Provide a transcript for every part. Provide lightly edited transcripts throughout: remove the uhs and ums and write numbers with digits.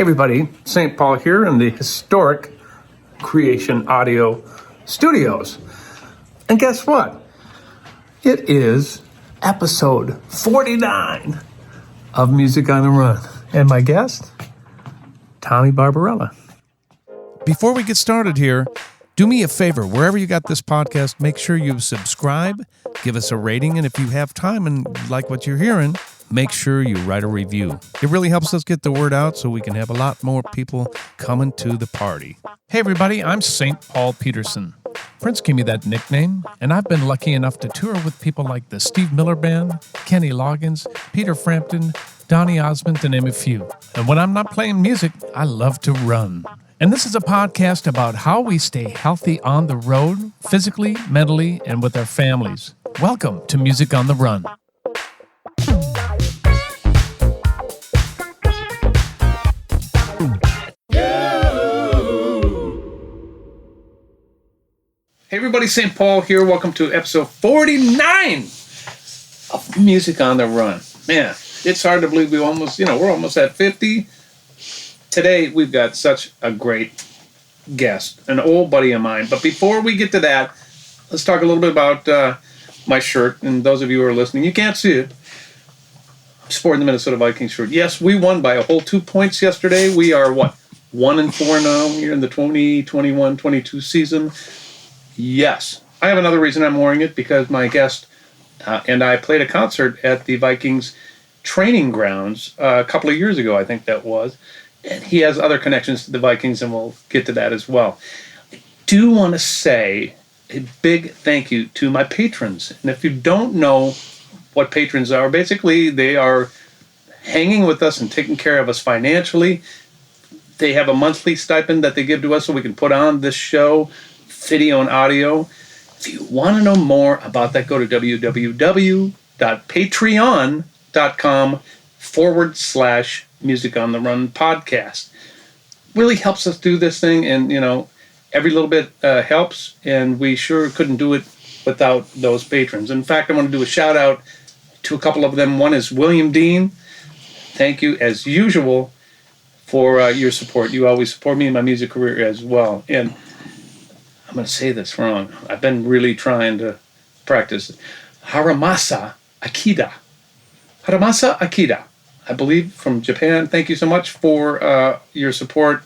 everybody, St. Paul here in the historic Creation Audio Studios. And guess what? It is episode 49 of Music on the Run. And my guest, Tommy Barbarella. Before we get started here, do me a favor. Wherever you got this podcast, make sure you subscribe, give us a rating, and if you have time and like what you're hearing, make sure you write a review. It really helps us get the word out so we can have a lot more people coming to the party. Hey everybody, I'm St. Paul Peterson. Prince gave me that nickname, and I've been lucky enough to tour with people like the Steve Miller Band, Kenny Loggins, Peter Frampton, Donny Osmond, to name a few. And when I'm not playing music, I love to run. And this is a podcast about how we stay healthy on the road, physically, mentally, and with our families. Welcome to Music on the Run. Hey everybody, St. Paul here. Welcome to episode 49 of Music on the Run. Man, it's hard to believe we're almost at 50. Today, we've got such a great guest, an old buddy of mine. But before we get to that, let's talk a little bit about my shirt. And those of you who are listening, you can't see it. I'm sporting the Minnesota Vikings shirt. Yes, we won by a whole 2 points yesterday. We are, 1-4 now here in the 2021-22 season. Yes. I have another reason I'm wearing it, because my guest and I played a concert at the Vikings training grounds a couple of years ago, I think that was. And he has other connections to the Vikings, and we'll get to that as well. I do want to say a big thank you to my patrons. And if you don't know what patrons are, basically they are hanging with us and taking care of us financially. They have a monthly stipend that they give to us so we can put on this show, video and audio. If you want to know more about that, go to www.patreon.com/Music on the Run podcast. Really helps us do this thing, and every little bit helps, and we sure couldn't do it without those patrons. In fact, I want to do a shout out to a couple of them. One is William Dean. Thank you as usual for your support. You always support me in my music career as well. And I'm going to say this wrong. I've been really trying to practice. Haramasa Akida. Haramasa Akida, I believe, from Japan. Thank you so much for your support.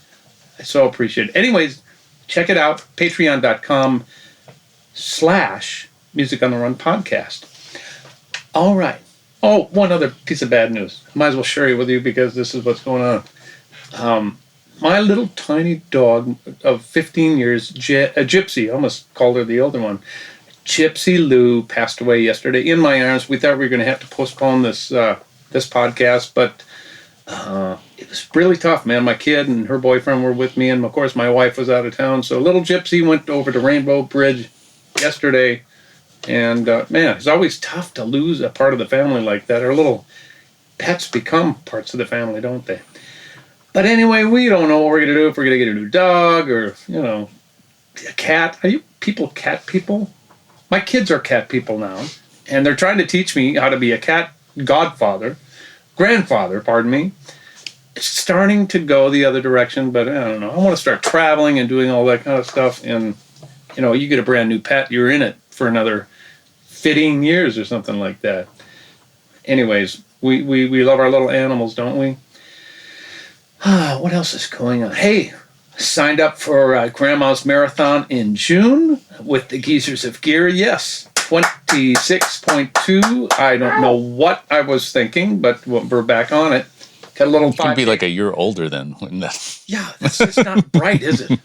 I so appreciate it. Anyways, check it out. Patreon.com/Music on the Run podcast. All right. Oh, one other piece of bad news. Might as well share it with you because this is what's going on. My little tiny dog of 15 years, a Gypsy, I almost called her the older one, Gypsy Lou, passed away yesterday in my arms. We thought we were going to have to postpone this podcast, but it was really tough, man. My kid and her boyfriend were with me, and of course my wife was out of town. So little Gypsy went over to Rainbow Bridge yesterday, and man, it's always tough to lose a part of the family like that. Our little pets become parts of the family, don't they? But anyway, we don't know what we're going to do, if we're going to get a new dog or, a cat. Are you people cat people? My kids are cat people now, and they're trying to teach me how to be a cat grandfather, pardon me. It's starting to go the other direction, but I don't know. I want to start traveling and doing all that kind of stuff, and, you get a brand new pet, you're in it for another 15 years or something like that. Anyways, we love our little animals, don't we? What else is going on? Hey, signed up for Grandma's Marathon in June with the Geezers of Gear. Yes, 26.2. I don't know what I was thinking, but we're back on it. Got a little. You can be like a year older then. Yeah, that's just not right, is it?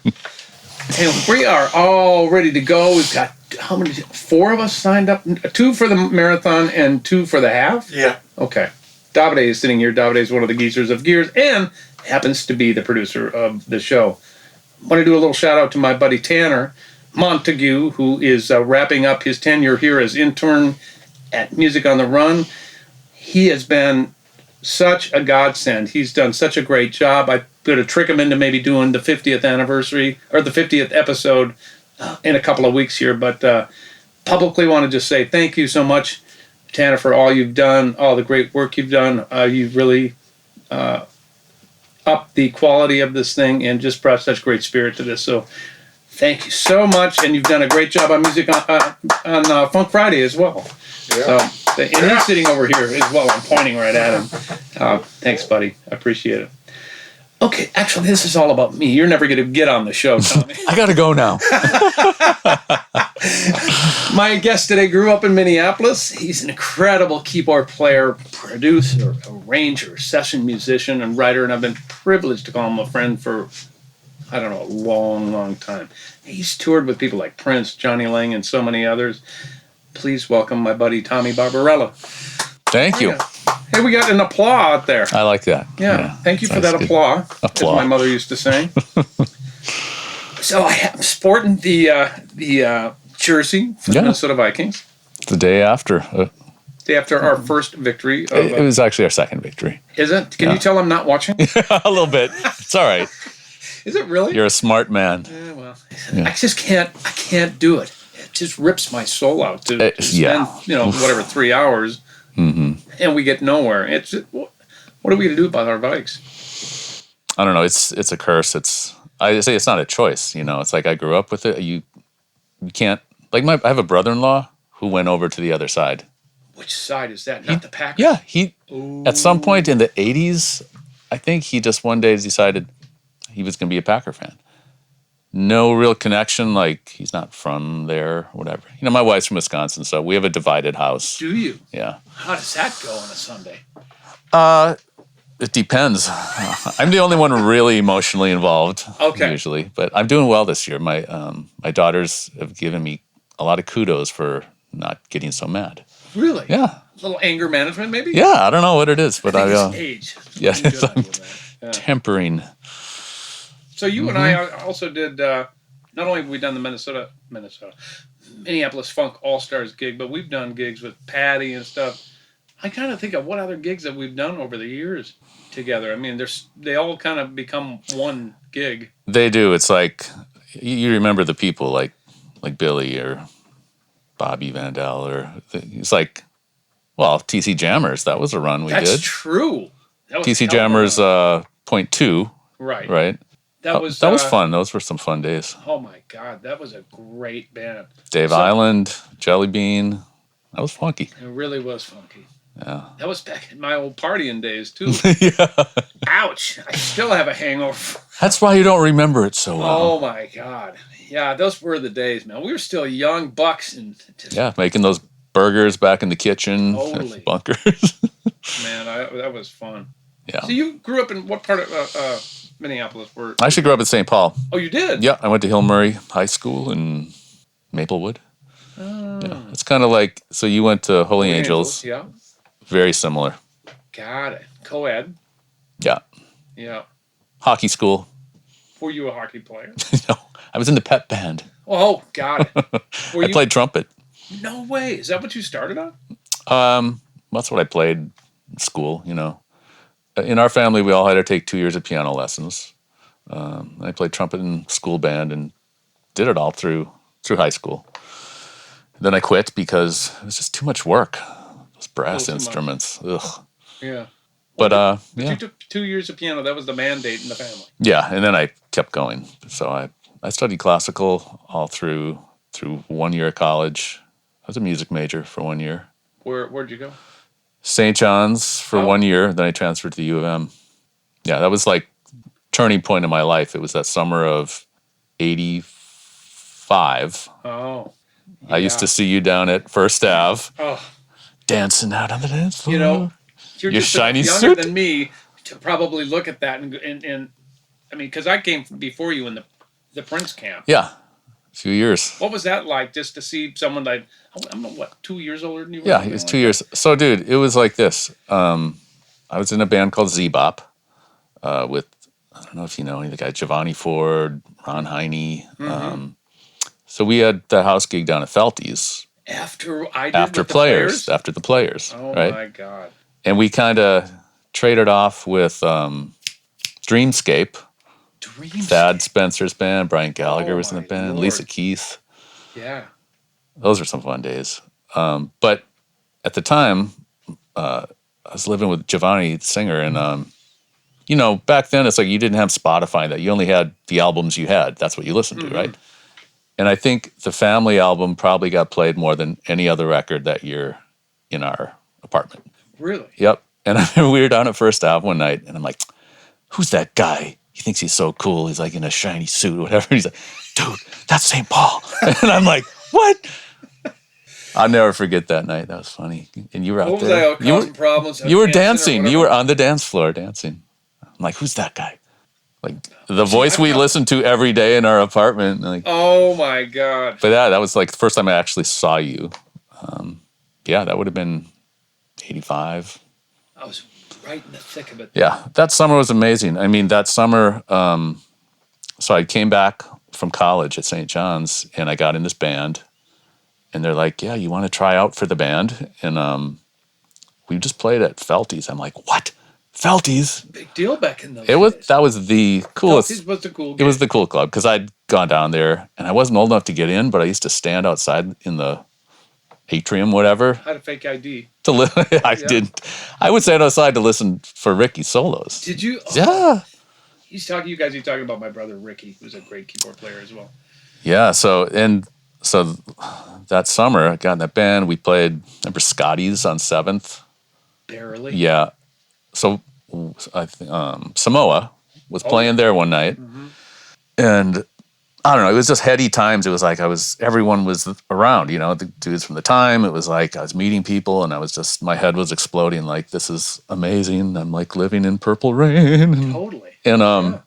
And we are all ready to go. We've got, how many? 4 of us signed up. 2 for the marathon and 2 for the half? Yeah. Okay. Davide is sitting here. Davide is one of the Geezers of Gears and happens to be the producer of the show. I want to do a little shout out to my buddy Tanner Montague, who is wrapping up his tenure here as intern at Music on the Run. He has been such a godsend. He's done such a great job. I'm going to trick him into maybe doing the 50th anniversary or the 50th episode in a couple of weeks here, but publicly want to just say thank you so much, Tanner, for all you've done, all the great work you've done. You've really up the quality of this thing and just brought such great spirit to this. So thank you so much, and you've done a great job on music on Funk Friday as well. Yeah. So, and he's sitting over here as well. I'm pointing right at him. Thanks, buddy. I appreciate it. Okay, actually, this is all about me. You're never going to get on the show, Tommy. I got to go now. My guest today grew up in Minneapolis. He's an incredible keyboard player, producer, arranger, session musician, and writer, and I've been privileged to call him a friend for, I don't know, a long, long time. He's toured with people like Prince, Johnny Lang, and so many others. Please welcome my buddy Tommy Barbarella. Thank you. Hey, we got an applause out there. I like that. Yeah. Thank you for That's that good. applause, as Applause. my mother used to say. So I'm sporting the jersey for the Yeah. Minnesota Vikings. The day after. Day after our first victory. It was actually our second victory. Is it? Can you tell I'm not watching? A little bit. It's all right. Is it really? You're a smart man. Yeah, well, Yeah. I just can't. I can't do it. It just rips my soul out to spend, yeah. whatever 3 hours, and we get nowhere. It's what are we gonna do about our bikes? I don't know. It's a curse. I say it's not a choice. It's like I grew up with it. You can't like I have a brother-in-law who went over to the other side. Which side is that? Not the Packers. Yeah, he at some point in the 80s, I think he just one day decided he was going to be a Packer fan. No real connection, like he's not from there or whatever. My wife's from Wisconsin, so we have a divided house. Do you? Yeah. How does that go on a Sunday? It depends. I'm the only one really emotionally involved, Okay. usually. But I'm doing well this year. My daughters have given me a lot of kudos for not getting so mad. Really? Yeah. A little anger management, maybe? Yeah, I don't know what it is, but I think it's age. yeah, Pretty good it's on you, man. Yeah. tempering. So you and I also did, not only have we done the Minneapolis Funk All-Stars gig, but we've done gigs with Patty and stuff. I kind of think of what other gigs that we've done over the years together. I mean, they all kind of become one gig. They do. It's like you remember the people like Billy or Bobby Vandal, or it's like, well, TC Jammers. That was a run we That's did. true. That was TC a hell of a Jammers run. point two, Right. right? That was fun. Those were some fun days. Oh my God, that was a great band. Dave Island, Jelly Bean. That was funky. It really was funky. Yeah. That was back in my old partying days too. Yeah. Ouch! I still have a hangover. That's why you don't remember it so well. Oh my God! Yeah, those were the days, man. We were still young bucks and just, Yeah, making those burgers back in the kitchen, Totally. bunkers. man, that was fun. Yeah. So you grew up in what part of Minneapolis? I actually grew up in St. Paul. Oh, you did? Yeah, I went to Hill Murray High School in Maplewood. Yeah, it's kind of like, so you went to Holy Angels. Yeah. Very similar. Got it. Co-ed. Yeah. Yeah. Hockey school. Were you a hockey player? No, I was in the pep band. Oh, got it. I played trumpet. No way. Is that what you started on? That's what I played in school, In our family, we all had to take 2 years of piano lessons. I played trumpet in school band and did it all through high school. Then I quit because it was just too much work. Those brass too much. instruments. Ugh. Yeah. But But yeah. you took 2 years of piano. That was the mandate in the family. Yeah, and then I kept going. So I studied classical all through 1 year of college. I was a music major for 1 year. Where'd you go? St. John's for Oh. 1 year, then I transferred to the U of M. Yeah, that was like turning point in my life. It was that summer of 85. Oh. I used to see you down at First Ave Oh. dancing out on the dance floor. You're Your just shiny younger suit? than me to probably look at that and I mean, because I came before you in the Prince camp. Yeah, a few years. What was that like, just to see someone like I'm 2 years older than you? Yeah, it was 2 years. So, dude, it was like this. I was in a band called Z-Bop with, I don't know if you know any of the guys, Giovanni Ford, Ron Heine. So we had the house gig down at Felty's. After I did After with the players? After the Players, Oh right? my God. And we kind of traded off with Dreamscape, Dreams. Thad Spencer's band, Brian Gallagher Oh was in the my band, Lord. Lisa Keith. Yeah. Those were some fun days. But at the time, I was living with Giovanni, the singer, and you know, back then it's like you didn't have Spotify, that you only had the albums you had. That's what you listened to, right? And I think the Family album probably got played more than any other record that year in our apartment. Really? Yep. And I remember we were down at First Ave one night, and I'm like, who's that guy? He thinks he's so cool. He's like in a shiny suit or whatever. He's like, dude, that's St. Paul. And I'm like, what? I'll never forget that night. That was funny. And you were out What was there. I out causing problems? You were Dancing or dancing. You whatever? were on the dance floor dancing. I'm like, who's that guy? Like the voice we listened to every day in our apartment. Like, Oh my God. but that was like the first time I actually saw you. Yeah, that would have been 85. I was right in the thick of it. Yeah, that summer was amazing. I mean, that summer, so I came back from college at St. John's, and I got in this band, and they're like, yeah, you want to try out for the band? And we just played at Felty's. I'm like, what? Felty's? Big deal back in those days. That was the coolest. Felty's was the cool It was gig. the cool club, because I'd gone down there, and I wasn't old enough to get in, but I used to stand outside in the atrium, whatever. I had a fake ID. I didn't. I would stand outside to listen for Ricky's solos. Did you? Oh, Yeah. He's talking about my brother Ricky, who's a great keyboard player as well. Yeah, so that summer I got in that band. We played, remember Scotty's on 7th? Barely. Yeah. So I think Samoa was playing there one night. And I don't know, it was just heady times. It was like everyone was around, you know, the dudes from the time. It was like I was meeting people, and my head was exploding like, this is amazing. I'm like living in Purple Rain. Totally. And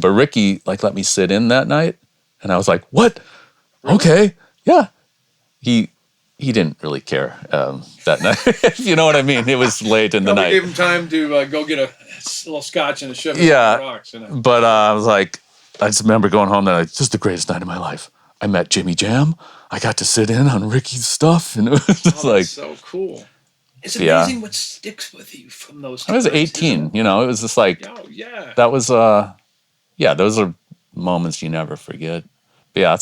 but Ricky like let me sit in that night, and I was like, what? Really? Okay, yeah. He didn't really care that night. You know what I mean? It was late in the night. Gave him time to go get a little scotch and a sugar. Yeah, Rocks, you know? but I was like, I just remember going home that night. This is the greatest night of my life. I met Jimmy Jam. I got to sit in on Ricky's stuff, and it was just like so cool. It's amazing what sticks with you from those. I was 18. You know, it was just like, oh yeah, that was those are moments you never forget. But yeah,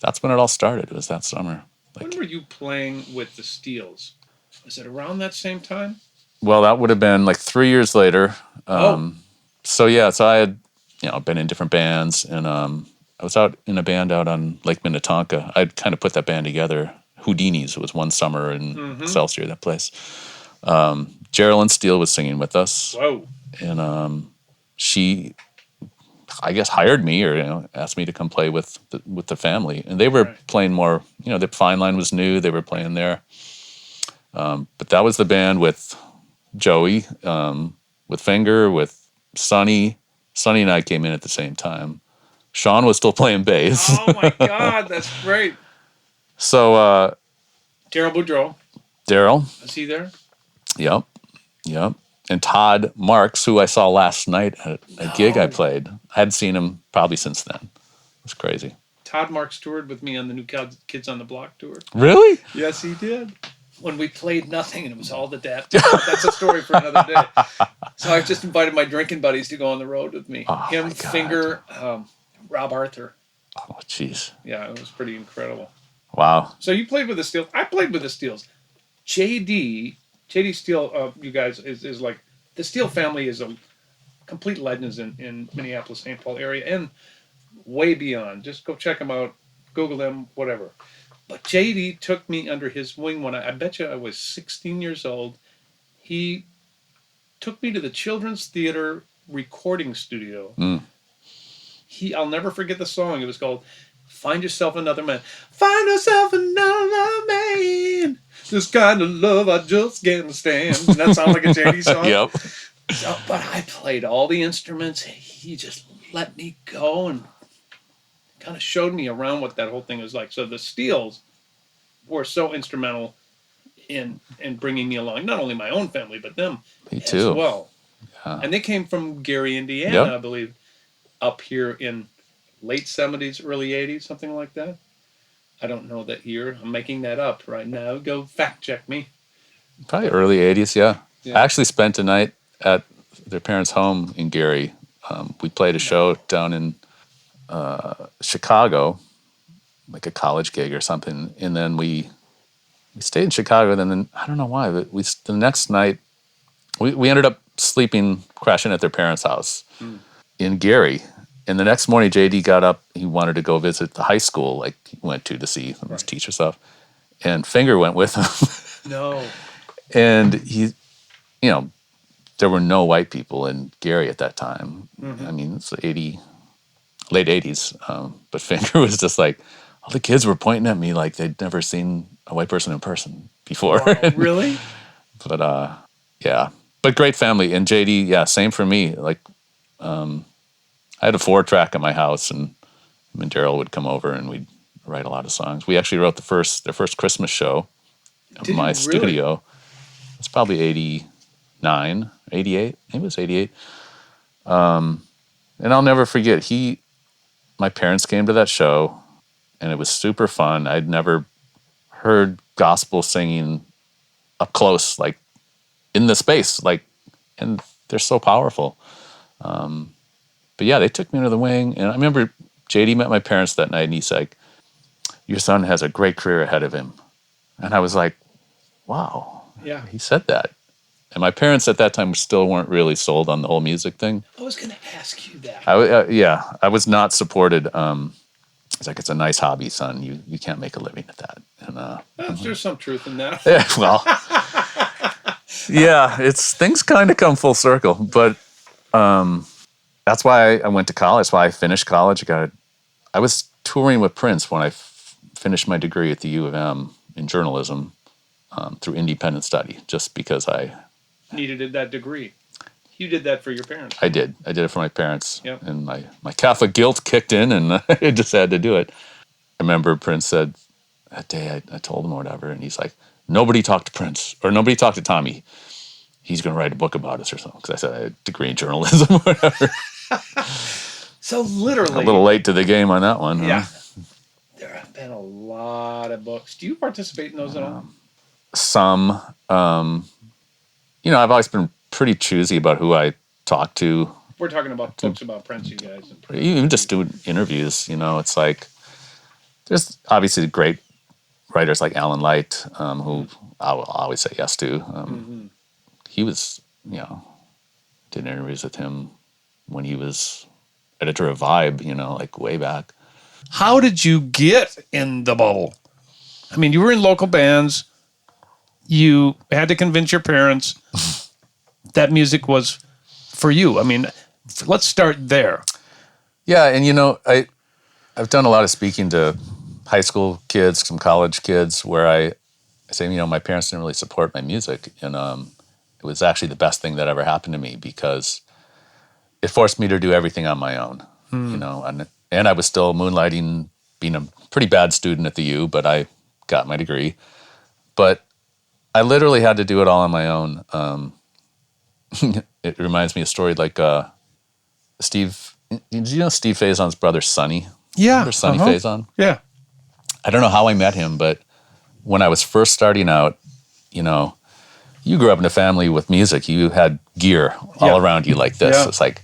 that's when it all started. It was that summer. When were you playing with the Steels? Was it around that same time? Well, that would have been like 3 years later. So I had, been in different bands, and I was out in a band out on Lake Minnetonka. I'd kind of put that band together. Houdini's. It was one summer in Excelsior, that place. Geraldine Steele was singing with us. Whoa. And she, I guess, hired me or asked me to come play with the family. And they were playing more, the Fine Line was new. They were playing there. But that was the band with Joey, with Finger, with Sonny. Sonny and I came in at the same time. Sean was still playing bass. Oh my God, that's great. So Daryl Boudreau. Daryl. Was he there? Yep. And Todd Marks, who I saw last night at a gig I played. I hadn't seen him probably since then. It was crazy. Todd Marks toured with me on the New Kids on the Block tour. Really? Yes, he did. When we played nothing and it was all the death. That's a story for another day. So I just invited my drinking buddies to go on the road with me. Oh, Him, Finger, Rob Arthur. Oh, jeez. Yeah, it was pretty incredible. Wow. So you played with the Steels. I played with the Steels. JD Steele, you guys, is like, the Steele family is a complete legends in Minneapolis, St. Paul area, and way beyond. Just go check them out, Google them, whatever. But JD took me under his wing when I bet you I was 16 years old. He took me to the Children's Theater recording studio. I'll never forget the song. It was called Find Yourself Another Man. Find yourself another man. This kind of love I just can't stand. Doesn't that sound like a JD song? Yep. So, but I played all the instruments. He just let me go and kind of showed me around what that whole thing was like. So the Steels were so instrumental in bringing me along, not only my own family, but them as well. Yeah. And they came from Gary, Indiana, I believe, up here in late 70s, early 80s, something like that. I don't know that year. I'm making that up right now. Go fact check me. Probably early 80s, yeah. I actually spent a night at their parents' home in Gary. We played a show down in Chicago, like a college gig or something, and then we stayed in Chicago. And then I don't know why, but the next night we ended up sleeping, crashing at their parents' house in Gary. And the next morning, JD got up. He wanted to go visit the high school, like he went to see his teacher stuff. And Finger went with him. No. And he, you know, there were no white people in Gary at that time. I mean, it's late 80s. But Finger was just like, all the kids were pointing at me like they'd never seen a white person in person before. Wow, really? But yeah. But great family. And JD, yeah, same for me. Like, I had a 4-track at my house, and Daryl would come over and we'd write a lot of songs. We actually wrote their first Christmas show in my studio. It's probably 89, 88. Maybe it was 88. And I'll never forget, my parents came to that show, and it was super fun. I'd never heard gospel singing up close, like in the space, like, and they're so powerful. But yeah, they took me under the wing, and I remember JD met my parents that night, and he's like, "Your son has a great career ahead of him," and I was like, "Wow, yeah." He said that, and my parents at that time still weren't really sold on the whole music thing. I was going to ask you that. I was not supported. It's like, it's a nice hobby, son. You can't make a living at that. And there's some truth in that. Yeah, well, yeah, things kind of come full circle, but that's why I went to college. That's why I finished college. I was touring with Prince when I finished my degree at the U of M in journalism through independent study, just because I needed that degree. You did that for your parents. I did it for my parents. Yep. And my Catholic guilt kicked in, and I just had to do it. I remember Prince said that day, I told him or whatever, and he's like, "Nobody talked to Prince, or nobody talked to Tommy. He's going to write a book about us or something." Because I said I had a degree in journalism or whatever. So literally. A little late to the game on that one. Yeah. Huh? There have been a lot of books. Do you participate in those at all? Some. I've always been pretty choosy about who I talk to. We're talking about books about Prince, you guys. Even just doing interviews, it's like, there's obviously great writers like Alan Light, who I will always say yes to. He was, did interviews with him when he was editor of Vibe, like way back. How did you get in the bubble? I mean, you were in local bands. You had to convince your parents that music was for you. I mean, let's start there. Yeah, and I've done a lot of speaking to high school kids, some college kids, where I say, my parents didn't really support my music, and it was actually the best thing that ever happened to me, because it forced me to do everything on my own, and I was still moonlighting, being a pretty bad student at the U, but I got my degree. But I literally had to do it all on my own. It reminds me of a story like Steve. Did you know Steve Faison's brother, Sonny? Yeah. Remember Sonny Faison? Yeah. I don't know how I met him, but when I was first starting out, you grew up in a family with music. You had gear all around you like this. Yeah. It's like,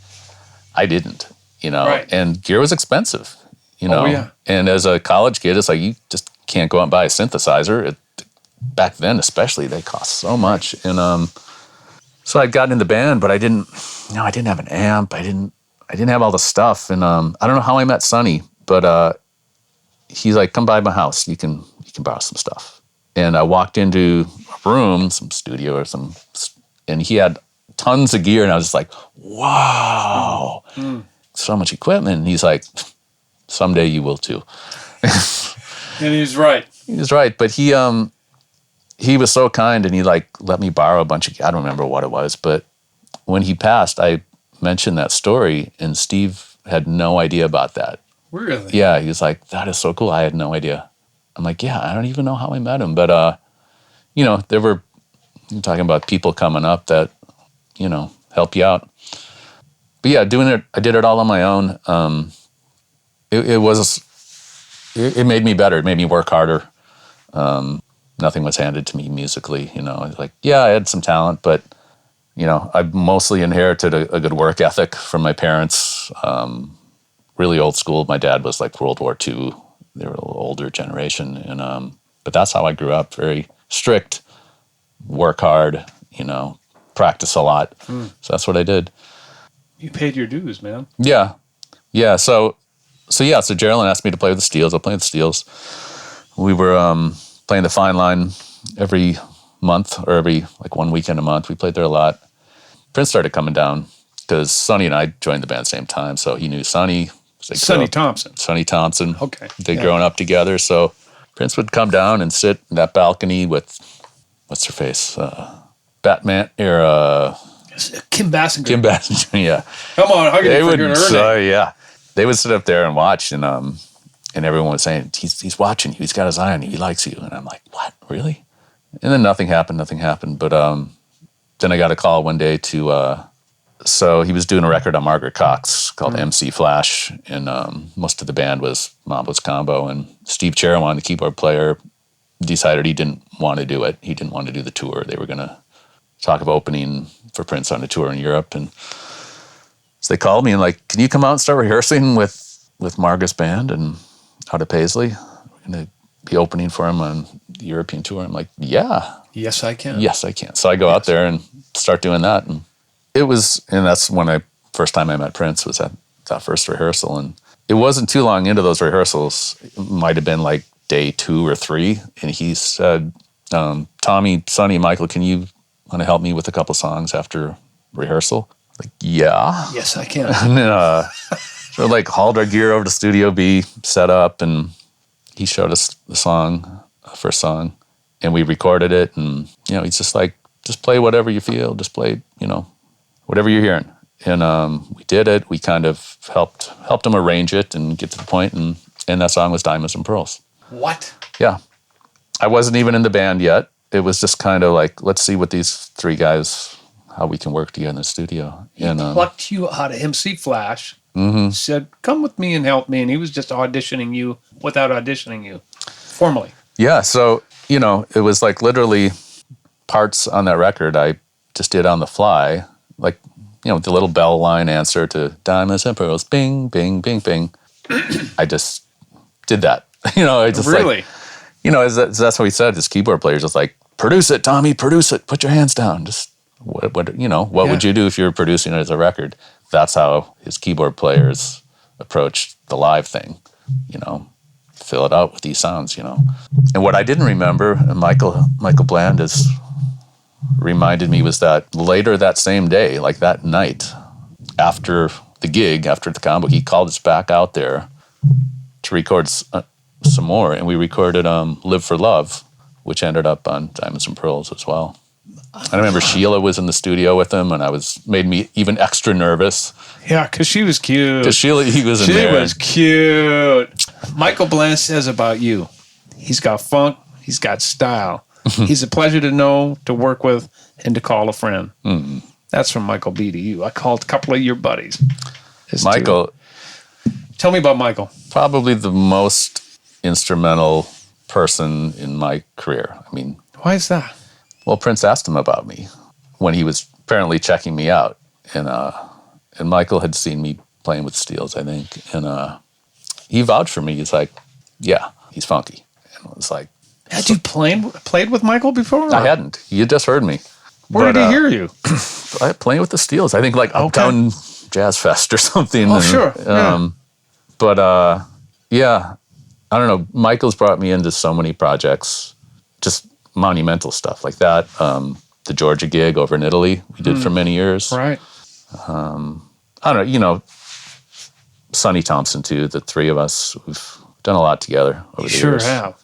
I didn't, Right. And gear was expensive, Oh, yeah. And as a college kid, it's like, you just can't go out and buy a synthesizer. Back then, especially, they cost so much. And so I'd gotten in the band, but I didn't have an amp. I didn't have all the stuff. And I don't know how I met Sonny, but he's like, "Come by my house. You can borrow some stuff." And I walked into a room, some studio and he had tons of gear, and I was just like, "Wow, so much equipment." And he's like, "Someday you will too." And he's right. He was right, but he was so kind, and he let me borrow a bunch of, I don't remember what it was, but when he passed, I mentioned that story, and Steve had no idea about that. Really? Yeah, he was like, "That is so cool. I had no idea." I'm like, "Yeah, I don't even know how I met him." But, you're talking about people coming up that, help you out. But yeah, I did it all on my own. It made me better. It made me work harder. Nothing was handed to me musically, It's like, yeah, I had some talent, but, I mostly inherited a good work ethic from my parents. Really old school. My dad was like World War II. They were a little older generation. And, but that's how I grew up. Very strict, work hard, practice a lot. So that's what I did. You paid your dues, man. Yeah. So Geraldine asked me to play with the Steels. I'll play with the Steels. We were playing the Fine Line every month, or every 1 weekend a month. We played there a lot. Prince started coming down because Sonny and I joined the band at the same time. So he knew Sonny. Sonny Thompson. Sonny Thompson. Okay. They'd grown up together. So Prince would come down and sit in that balcony with, what's her face? Batman era. Kim Basinger. Kim Basinger, yeah. Come on, how can you forget her name? Yeah. They would sit up there and watch, and everyone was saying, he's watching you. He's got his eye on you. He likes you. And I'm like, what? Really? And then nothing happened. But then I got a call one day so he was doing a record on Margaret Cox called MC Flash, and most of the band was Mambo's Combo, and Steve Cherowon, the keyboard player, decided he didn't want to do it. He didn't want to do the tour. They were going to talk of opening for Prince on a tour in Europe, and so they called me and like, can you come out and start rehearsing with Margaret's band and out of Paisley? We're going to be opening for him on the European tour. I'm like, yeah. Yes, I can. Yes, I can. So I go out there and start doing that, and that's when first time I met Prince was at that first rehearsal, and it wasn't too long into those rehearsals. It might have been like day 2 or 3, and he said, Tommy, Sonny, Michael, can you want to help me with a couple songs after rehearsal? Like, yeah. Yes, I can. And so hauled our gear over to Studio B, set up, and he showed us the first song, and we recorded it, and he's just like, just play whatever you feel, just play, whatever you're hearing. And we did it. We kind of helped him arrange it and get to the point, and that song was Diamonds and Pearls. What? Yeah. I wasn't even in the band yet. It was just kind of like, let's see what these 3 guys, how we can work together in the studio. He plucked you out of MC Flash, said, come with me and help me, and he was just auditioning you without auditioning you formally. Yeah, so, it was like literally parts on that record I just did on the fly, like, with the little bell line answer to Diamonds and Pearls, bing, bing, bing, bing. I just did that. I just really? That's what he said. His keyboard player's just like, produce it, Tommy, produce it. Put your hands down. Just what would you do if you were producing it as a record? That's how his keyboard players approached the live thing. Fill it out with these sounds. And what I didn't remember, and Michael Bland reminded me, was that later that same day, like that night, after the gig, after the combo, he called us back out there to record some more, and we recorded Live for Love, which ended up on Diamonds and Pearls as well. I remember Sheila was in the studio with him, and made me even extra nervous. Yeah, because she was cute. Because Sheila, he was in there. She was cute. Michael Bland says about you, he's got funk, he's got style. He's a pleasure to know, to work with, and to call a friend. Mm-hmm. That's from Michael B to you. I called a couple of your buddies. Michael. Tell me about Michael. Probably the most instrumental person in my career. I mean, why is that? Well, Prince asked him about me when he was apparently checking me out, and Michael had seen me playing with Steels, I think, and he vouched for me. He's like, yeah, he's funky, and I was like, had you played with Michael before? I hadn't. You just heard me. Where did he hear you? Playing with the Steels. I think Uptown Jazz Fest or something. Oh, sure. But yeah, I don't know. Michael's brought me into so many projects, just monumental stuff like that. The Georgia gig over in Italy we did for many years. Right. I don't know. Sonny Thompson too. The 3 of us, we've done a lot together over the years. Sure have.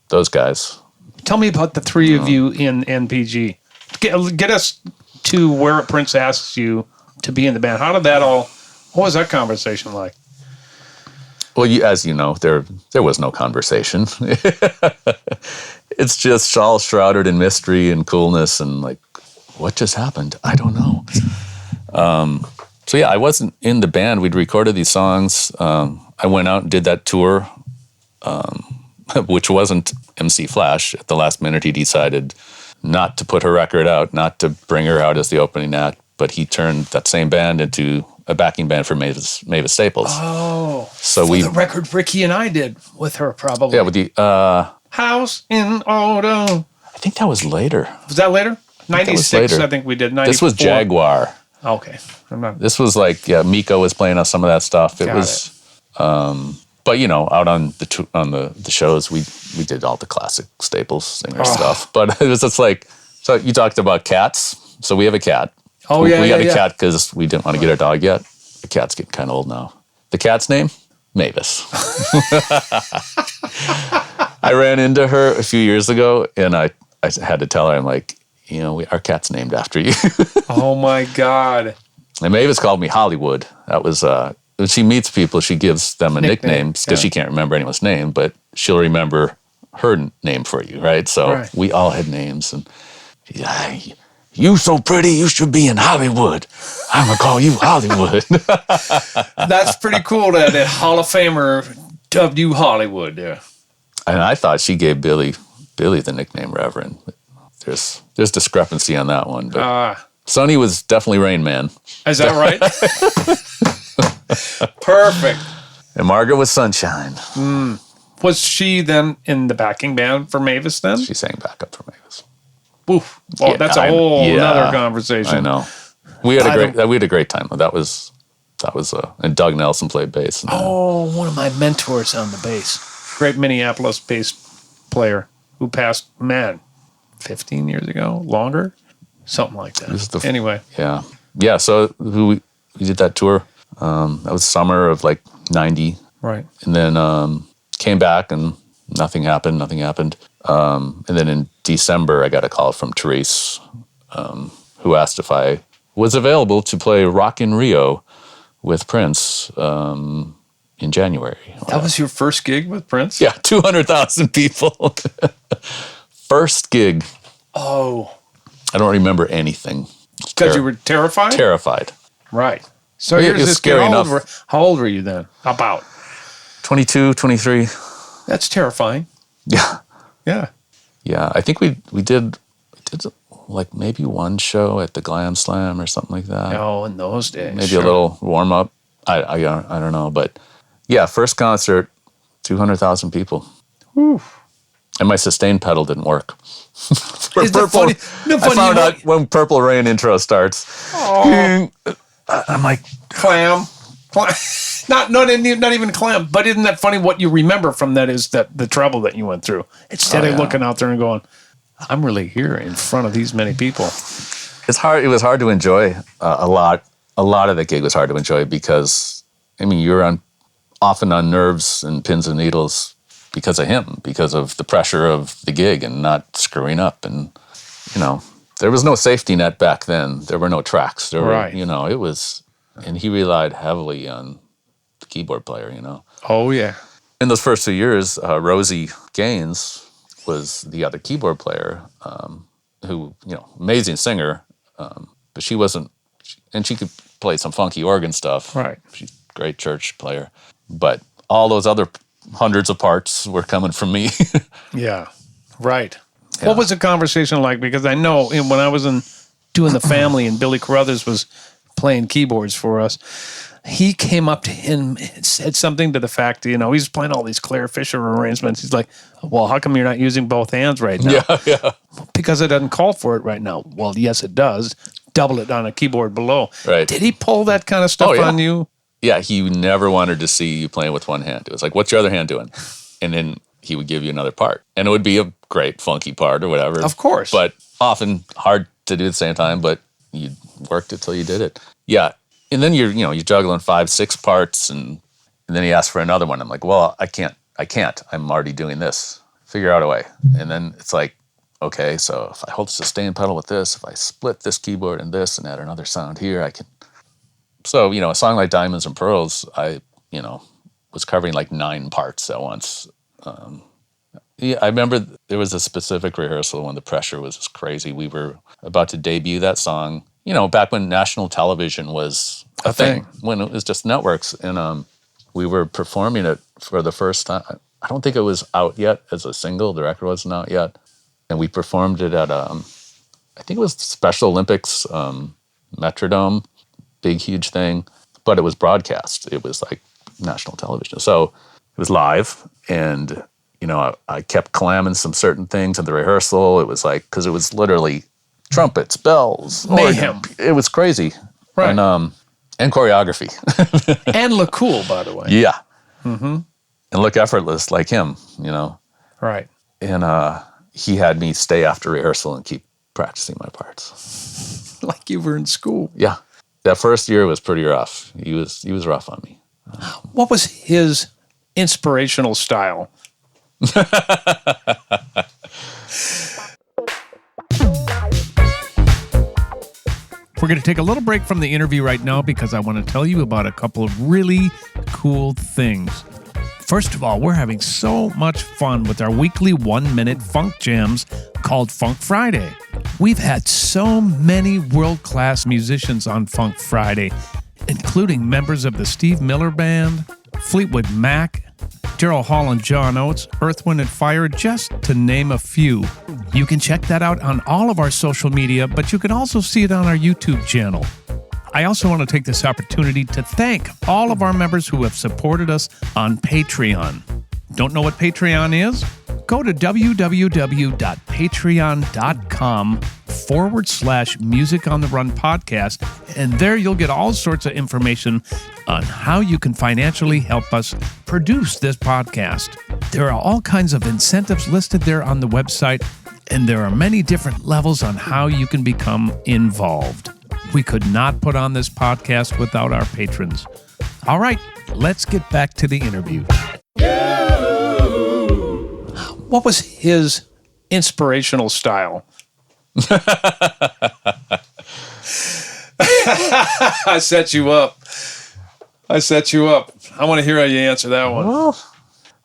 Those guys. Tell me about the 3 of you in NPG. Get us to where Prince asks you to be in the band. How did that what was that conversation like? Well, as you know, there was no conversation. It's just all shrouded in mystery and coolness and like, what just happened? I don't know. So yeah, I wasn't in the band. We'd recorded these songs. I went out and did that tour, which wasn't MC Flash. At the last minute, he decided not to put her record out, not to bring her out as the opening act, but he turned that same band into a backing band for Mavis Staples. Oh, so the record Ricky and I did with her, probably. Yeah, with the House in Order. I think that was later. Was that later? 96, I think we did. 94. This was Jaguar. Okay. This was like, Miko was playing on some of that stuff. It was, but out on the shows, we did all the classic Staples singer stuff. But it was just like, so you talked about cats. So we have a cat. Oh, we yeah, got a cat because we didn't want to get our dog yet. The cat's getting kind of old now. The cat's name? Mavis. I ran into her a few years ago, and I had to tell her, I'm like, our cat's named after you. Oh, my God. And Mavis called me Hollywood. That was, when she meets people, she gives them a nickname because she can't remember anyone's name, but she'll remember her name for you, right? So we all had names. And you so pretty, you should be in Hollywood. I'm going to call you Hollywood. That's pretty cool that a Hall of Famer dubbed you Hollywood there. And I thought she gave Billy the nickname Reverend. There's discrepancy on that one. But Sonny was definitely Rain Man. Is that right? Perfect. And Margaret was Sunshine. Was she then in the backing band for Mavis then? She sang backup for Mavis. Oof. Well, that's a whole another conversation. I know. We had a great time. That was and Doug Nelson played bass. One of my mentors on the bass. Great Minneapolis bass player who passed, 15 years ago, longer, something like that. Anyway. Yeah. So we did that tour. That was summer of like 90. Right. And then came back and nothing happened. And then in December, I got a call from Therese, who asked if I was available to play Rock in Rio with Prince in January. That was your first gig with Prince? Yeah, 200,000 people. First gig. Oh. I don't remember anything. Because you were terrified? Terrified. Right. So it was scary enough. How old were you then? About? 22, 23. That's terrifying. Yeah. Yeah. Yeah, I think we did like maybe one show at the Glam Slam or something like that. Oh, in those days. Maybe a little warm up. I don't know, but yeah, first concert, 200,000 people. Whew. And my sustain pedal didn't work. Is that funny? I found out when Purple Rain intro starts. Oh. I'm like, clam. Not even clam, but isn't that funny? What you remember from that is that the trouble that you went through. Instead of looking out there and going, I'm really here in front of these many people. It's hard. It was hard to enjoy a lot. A lot of the gig was hard to enjoy because, you're often on nerves and pins and needles because of him, because of the pressure of the gig and not screwing up. And, there was no safety net back then. There were no tracks. There were, it was, and he relied heavily on the keyboard player, Oh, yeah. In those first 2 years, Rosie Gaines was the other keyboard player, who, amazing singer, but she wasn't, and she could play some funky organ stuff. Right. She's a great church player. But all those other hundreds of parts were coming from me. Yeah. Right. Yeah. What was the conversation like? Because I know when I was doing the family and Billy Carruthers was playing keyboards for us, he came up to him and said something to the fact, he's playing all these Claire Fisher arrangements. He's like, well, how come you're not using both hands right now? Yeah. Because it doesn't call for it right now. Well, yes, it does. Double it on a keyboard below. Right. Did he pull that kind of stuff on you? Yeah, he never wanted to see you playing with one hand. It was like, what's your other hand doing? And then he would give you another part. And it would be a great funky part or whatever. Of course. But often hard to do at the same time, but you worked it till you did it. Yeah. And then you're juggling 5-6 parts and then he asked for another one. I'm like, well, I can't. I'm already doing this. Figure out a way. And then it's like, okay, so if I hold the sustain pedal with this, if I split this keyboard and this and add another sound here, I can. So, a song like Diamonds and Pearls, I was covering like 9 parts at once. Yeah, I remember there was a specific rehearsal when the pressure was just crazy. We were about to debut that song, back when national television was a thing, when it was just networks. And we were performing it for the first time. I don't think it was out yet as a single. The record wasn't out yet. And we performed it at, I think it was Special Olympics, Metrodome, big, huge thing. But it was broadcast. It was like national television. So it was live. And, I kept clamming some certain things at the rehearsal. It was like, because it was literally trumpets, bells, Mayhem. It was crazy. Right. And choreography. And look cool, by the way. Yeah. Mm-hmm. And look effortless like him, you know. Right. And he had me stay after rehearsal and keep practicing my parts. Like you were in school. Yeah. That first year was pretty rough. He was rough on me. What was his inspirational style? We're going to take a little break from the interview right now because I want to tell you about a couple of really cool things. First of all, we're having so much fun with our weekly 1-minute funk jams called Funk Friday. We've had so many world-class musicians on Funk Friday, including members of the Steve Miller Band, Fleetwood Mac, Daryl Hall and John Oates, Earth, Wind & Fire, just to name a few. You can check that out on all of our social media, but you can also see it on our YouTube channel. I also want to take this opportunity to thank all of our members who have supported us on Patreon. Don't know what Patreon is? Go to www.patreon.com/Music on the Run podcast, and there you'll get all sorts of information on how you can financially help us produce this podcast. There are all kinds of incentives listed there on the website, and there are many different levels on how you can become involved. We could not put on this podcast without our patrons. All right, let's get back to the interview. What was his inspirational style? I set you up. I want to hear how you answer that one. Well,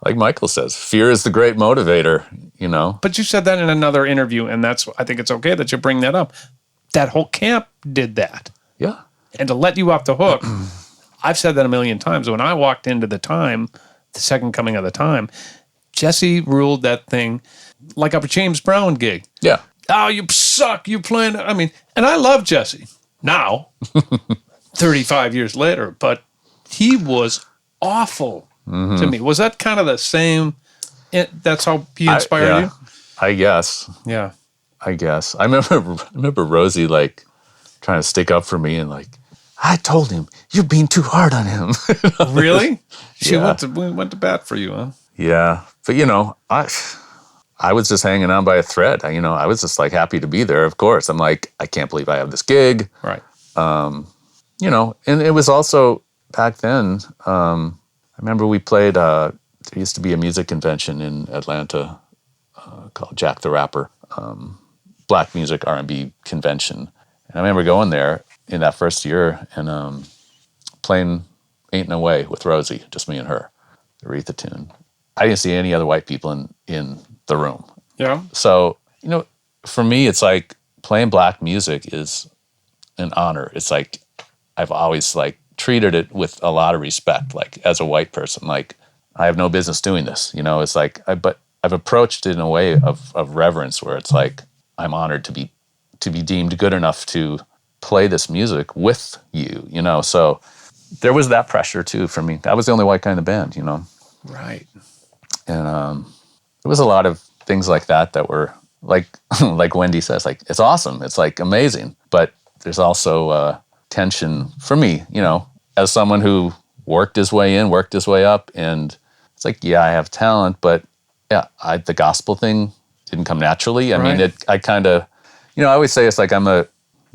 like Michael says, fear is the great motivator, you know. But you said that in another interview, and I think it's okay that you bring that up. That whole camp did that. Yeah. And to let you off the hook, I've said that a million times. When I walked into the second coming of the time, Jesse ruled that thing like a James Brown gig. Yeah. Oh, you suck. You playing. I mean, and I love Jesse now, 35 years later, but he was awful to me. Was that kind of the same? That's how he inspired you? I guess. Yeah. I remember Rosie like trying to stick up for me and like, I told him you're being too hard on him. Really? She Yeah. went to bat for you, huh? Yeah. But you know, I was just hanging on by a thread. I was just like happy to be there, of course. I'm like, I can't believe I have this gig. Right. And it was also back then, I remember we played, there used to be a music convention in Atlanta called Jack the Rapper, Black Music R&B Convention. And I remember going there in that first year and playing Ain't No Way with Rosie, just me and her, the Aretha tune. I didn't see any other white people in the room. Yeah. So, for me, it's like playing black music is an honor. It's like I've always like treated it with a lot of respect. Like as a white person, like I have no business doing this. It's like, but I've approached it in a way of reverence where it's like I'm honored to be deemed good enough to play this music with you. So there was that pressure too for me. I was the only white guy in the band. Right. And there was a lot of things like that were like like Wendy says, like it's awesome, it's like amazing, but there's also tension for me, as someone who worked his way in, worked his way up, and it's like, yeah, I have talent, but yeah, the gospel thing didn't come naturally. I mean, I kind of, I always say it's like I'm a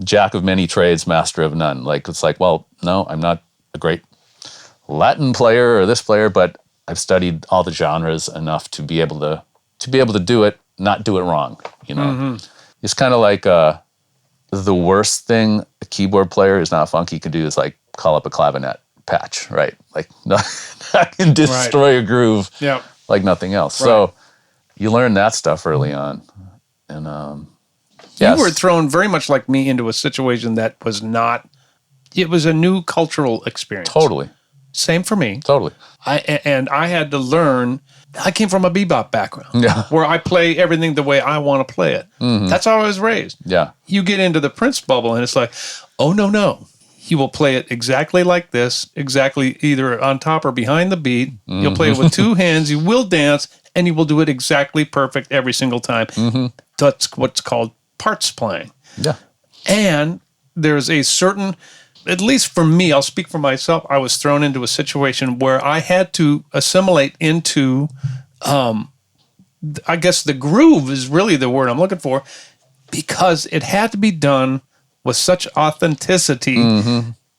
jack of many trades, master of none. Like it's like, well, no, I'm not a great Latin player or this player, but I've studied all the genres enough to be able to do it, not do it wrong. It's kind of like the worst thing a keyboard player who's not funky can do is like call up a clavinet patch, right? Like that can destroy a groove like nothing else. Right. So you learn that stuff early on, and You were thrown very much like me into a situation that was not. It was a new cultural experience. Totally. Same for me. Totally. I had to learn. I came from a bebop background where I play everything the way I want to play it. Mm-hmm. That's how I was raised. Yeah. You get into the Prince bubble and it's like, oh, no. He will play it exactly like this, exactly either on top or behind the beat. Mm-hmm. You'll play it with two hands. You will dance and you will do it exactly perfect every single time. Mm-hmm. That's what's called parts playing. Yeah. And there's a certain, at least for me, I'll speak for myself, I was thrown into a situation where I had to assimilate into, I guess the groove is really the word I'm looking for, because it had to be done with such authenticity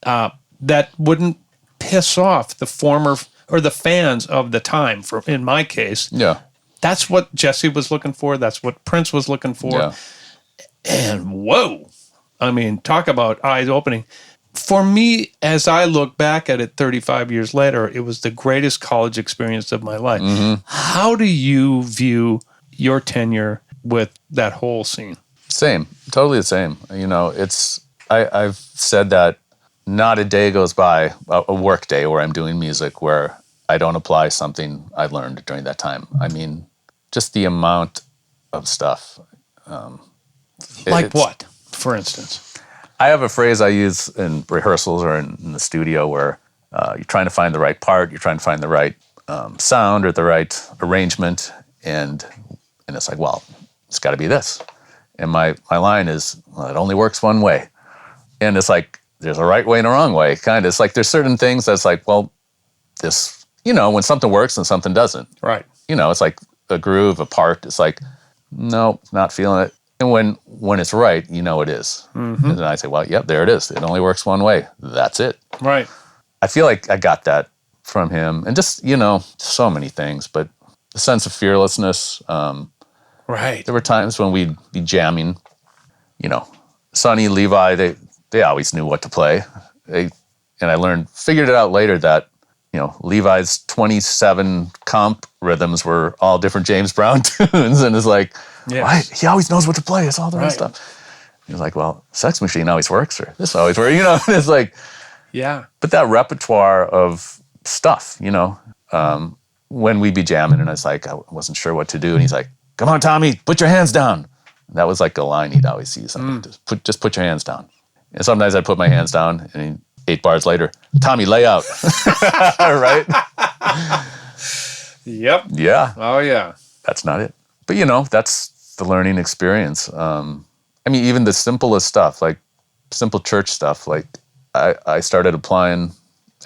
that wouldn't piss off the former or the fans of the time. For in my case, Yeah. that's what Jesse was looking for. That's what Prince was looking for. Yeah. And whoa, I mean, talk about eyes opening. For me, as I look back at it 35 years later, it was the greatest college experience of my life. How do you view your tenure with that whole scene? Same, totally the same. You know, I've said that not a day goes by, a work day where I'm doing music where I don't apply something I learned during that time. I mean, just the amount of stuff. Like what, for instance? I have a phrase I use in rehearsals or in the studio where you're trying to find the right part, you're trying to find the right sound or the right arrangement, and it's like, well, it's got to be this. And my line is, well, it only works one way. And it's like, there's a right way and a wrong way, kind of. It's like there's certain things that's like, well, this, when something works and something doesn't. Right. It's like a groove, a part. It's like, no, not feeling it. And when it's right, it is. And then I say, well, yep, there it is. It only works one way. That's it. Right. I feel like I got that from him. And just, so many things. But the sense of fearlessness. Right. There were times when we'd be jamming. Sonny, Levi, they always knew what to play. And I figured it out later that, Levi's 27 comp rhythms were all different James Brown tunes. And it's like, why? He always knows what to play. It's all the right stuff. He was like, well, Sex Machine always works, or this always works, and it's like, yeah. But that repertoire of stuff, when we'd be jamming and I was like, I wasn't sure what to do. And he's like, come on, Tommy, put your hands down. And that was like a line he'd always use. Just put your hands down. And sometimes I'd put my hands down and 8 bars later, Tommy, lay out. Right? Yep. Yeah. Oh, yeah. That's not it. But, that's the learning experience. Even the simplest stuff, like simple church stuff, like I started applying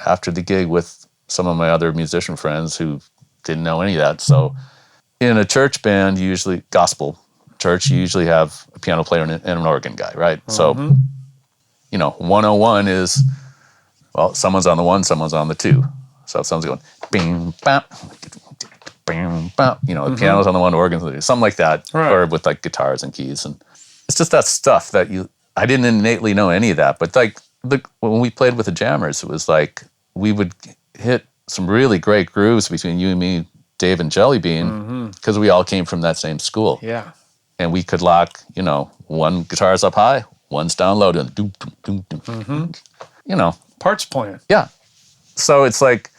after the gig with some of my other musician friends who didn't know any of that. So in a church band, usually gospel church, you usually have a piano player and an organ guy, right? So, 101 is, well, someone's on the 1, someone's on the 2. So if someone's going, bing, bap, bing, bap, the piano's on the 1, organ's on the 2, something like that, or with like guitars and keys. And it's just that stuff that I didn't innately know any of that. But like when we played with the Jammers, it was like we would hit some really great grooves between you and me, Dave and Jelly Bean, because we all came from that same school. Yeah. And we could lock, one guitar's up high, one's down low, and doom, doom, doom, doom. Parts playing. Yeah. So it's like,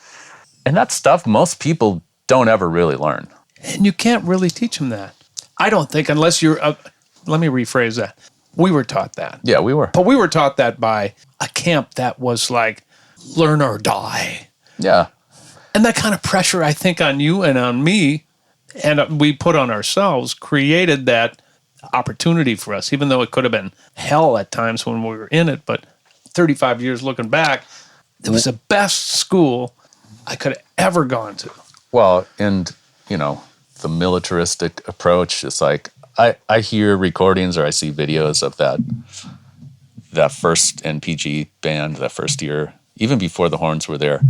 and that stuff most people don't ever really learn. And you can't really teach them that. I don't think, unless you're, let me rephrase that. We were taught that. Yeah, we were. But we were taught that by a camp that was like, learn or die. Yeah. And that kind of pressure, I think, on you and on me, and we put on ourselves, created that opportunity for us, even though it could have been hell at times when we were in it. But 35 years looking back, it was the best school I could have ever gone to. Well, and, the militaristic approach, it's like, I hear recordings or I see videos of that first NPG band, that first year, even before the horns were there.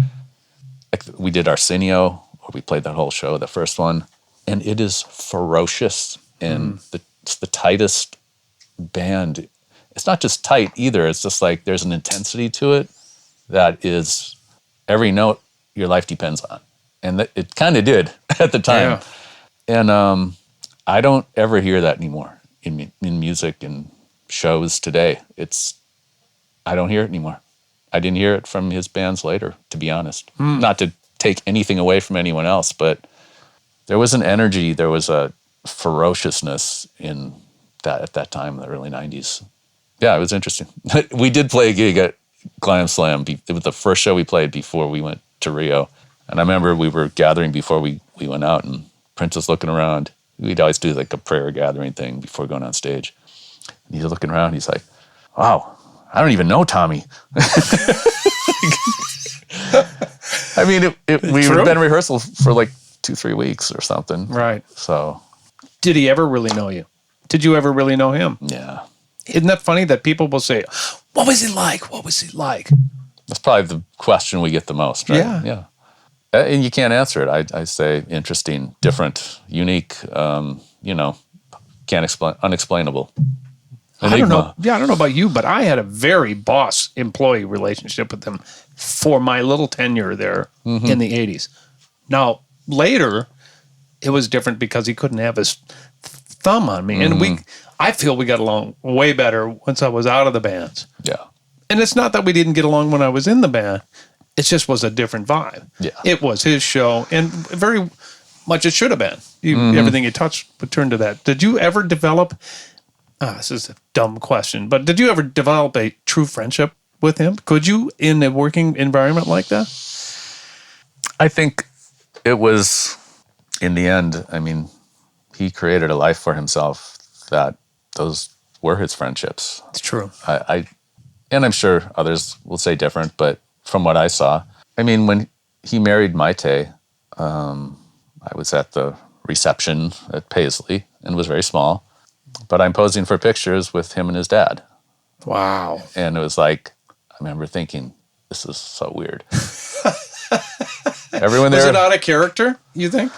Like we did Arsenio, or we played that whole show, the first one, and it is ferocious, and it's the tightest band. It's not just tight either. It's just like there's an intensity to it that is every note your life depends on, and it kind of did at the time. Yeah. And I don't ever hear that anymore in music and shows today. I don't hear it anymore. I didn't hear it from his bands later, to be honest. Not to take anything away from anyone else, but there was an energy, there was a ferociousness in that at that time in the early 90s. Yeah, it was interesting. We did play a gig at Glam Slam. It was the first show we played before we went to Rio. And I remember we were gathering before we went out, and Prince was looking around. We'd always do like a prayer gathering thing before going on stage. He's looking around. He's like, wow, I don't even know Tommy. I mean, we had been in rehearsal for like 2-3 weeks or something. Right. So. Did he ever really know you? Did you ever really know him? Yeah. Isn't that funny that people will say, what was he like? What was he like? That's probably the question we get the most, right? Yeah. Yeah. And you can't answer it. I say interesting, different, unique, can't explain, unexplainable. I don't know. Yeah, I don't know about you, but I had a very boss-employee relationship with him for my little tenure there in the 80s. Now, later, it was different because he couldn't have his thumb on me. And I feel we got along way better once I was out of the bands. Yeah. And it's not that we didn't get along when I was in the band. It just was a different vibe. Yeah. It was his show, and very much it should have been. Everything you touched would turn to that. Did you ever develop... this is a dumb question, but did you ever develop a true friendship with him? Could you in a working environment like that? I think it was, in the end, I mean, he created a life for himself that those were his friendships. It's true. And I'm sure others will say different, but from what I saw, I mean, when he married Maite, I was at the reception at Paisley and was very small. But I'm posing for pictures with him and his dad. Wow. And it was like, I remember thinking, this is so weird. Everyone there. Was it out of character, you think?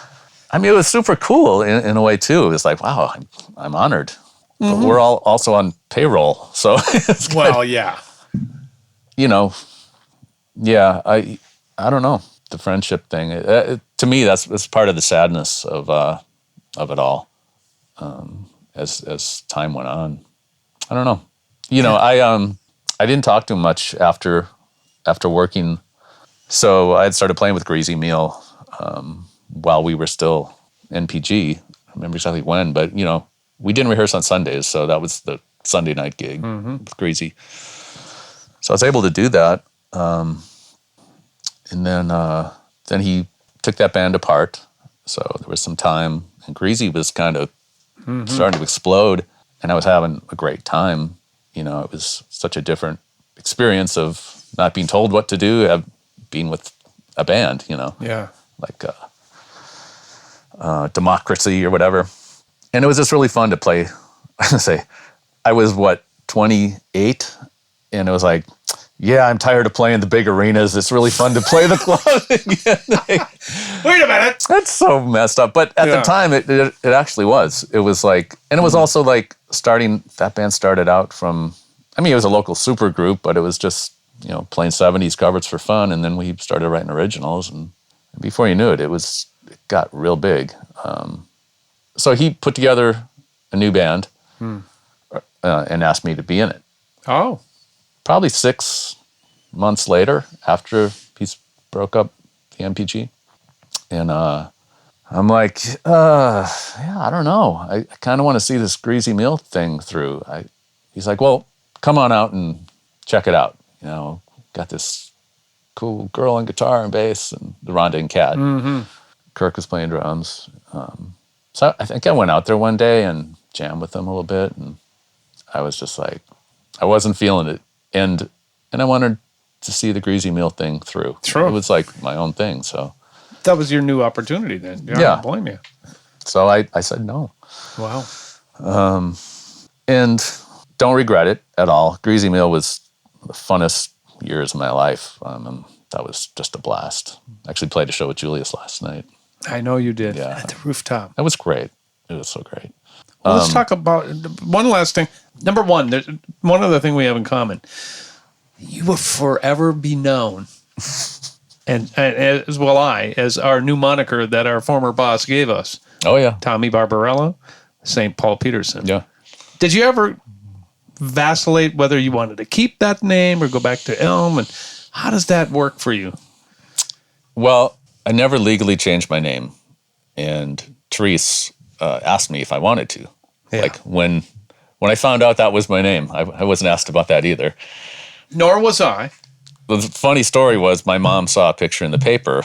I mean, it was super cool in a way, too. It was like, wow, I'm honored. But we're all also on payroll. So it's well, yeah. Yeah, I don't know. The friendship thing. To me, that's part of the sadness of it all. As time went on, I don't know. I didn't talk to him much after working. So I had started playing with Greasy Meal while we were still NPG. I don't remember exactly when, but we didn't rehearse on Sundays, so that was the Sunday night gig with Greasy. So I was able to do that, and then he took that band apart. So there was some time, and Greasy was kind of starting to explode, and I was having a great time. It was such a different experience of not being told what to do, being with a band, Yeah. like Democracy or whatever. And it was just really fun to play. I was 28, and it was like, yeah, I'm tired of playing the big arenas. It's really fun to play the club again. Wait a minute. That's so messed up. But at the time, it actually was. It was like, and it was also like that band started out from, it was a local super group, but it was just, playing 70s covers for fun. And then we started writing originals. And before you knew it, it got real big. So he put together a new band and asked me to be in it. Oh. Probably 6 months later, after he broke up the NPG. And I'm like, yeah, I don't know. I kind of want to see this Greasy Meal thing through. He's like, well, come on out and check it out. Got this cool girl on guitar and bass and the Rhonda and Cat. Kirk was playing drums. So I think I went out there one day and jammed with them a little bit. And I was just like, I wasn't feeling it. And I wanted to see the Greasy Meal thing through. True. It was like my own thing, so. That was your new opportunity then. I don't blame you. So I said no. Wow. And don't regret it at all. Greasy Meal was the funnest years of my life. That was just a blast. I actually played a show with Julius last night. I know you did. Yeah. At the rooftop. That was great. It was so great. Well, let's talk about one last thing. Number one, there's one other thing we have in common. You will forever be known, and as will I, as our new moniker that our former boss gave us. Oh, yeah. Tommy Barbarella, St. Paul Peterson. Yeah. Did you ever vacillate whether you wanted to keep that name or go back to Elm? And how does that work for you? Well, I never legally changed my name. And Therese asked me if I wanted to. Yeah. Like when I found out that was my name, I wasn't asked about that either. Nor was I. The funny story was my mom saw a picture in the paper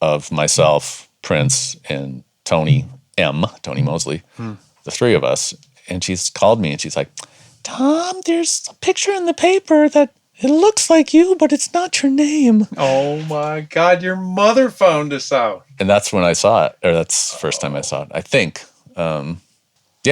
of myself, Prince, and Tony Mosley, the three of us. And she's called me and she's like, Tom, there's a picture in the paper that it looks like you, but it's not your name. Oh my God, your mother found us out. And that's when I saw it, or that's the first time I saw it, I think. Yeah,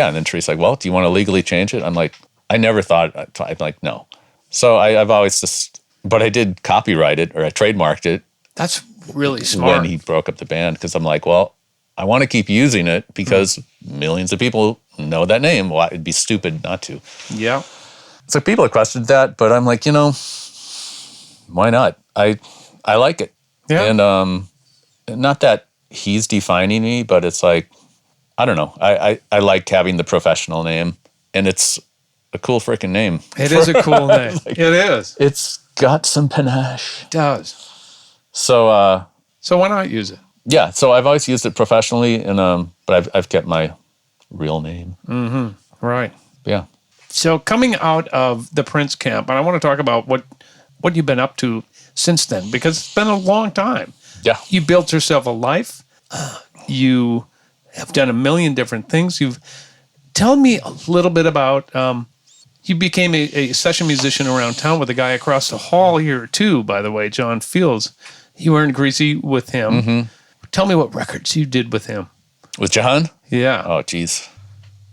and then Teresa's like, well, do you want to legally change it? I'm like, I never thought, I'm like, no. So I've always just, but I did copyright it, or I trademarked it. That's really smart. When he broke up the band, because I'm like, well, I want to keep using it because millions of people know that name. Well, it'd be stupid not to. Yeah. So people have questioned that, but I'm like, why not? I like it. Yeah. And not that he's defining me, but it's like, I don't know. I like having the professional name, and it's a cool freaking name. It is a cool name. It is. It's got some panache. It does. So So why not use it? yeah, so I've always used it professionally, and but I've kept my real name. Right. Yeah. So coming out of the Prince camp, and I want to talk about what you've been up to since then, because it's been a long time. Yeah. You built yourself a life. You have done a million different things. Tell me a little bit about, you became a session musician around town with a guy across the hall here too, by the way, John Fields. You were in Greasy with him. Tell me what records you did with him. With John? Yeah. Oh, geez.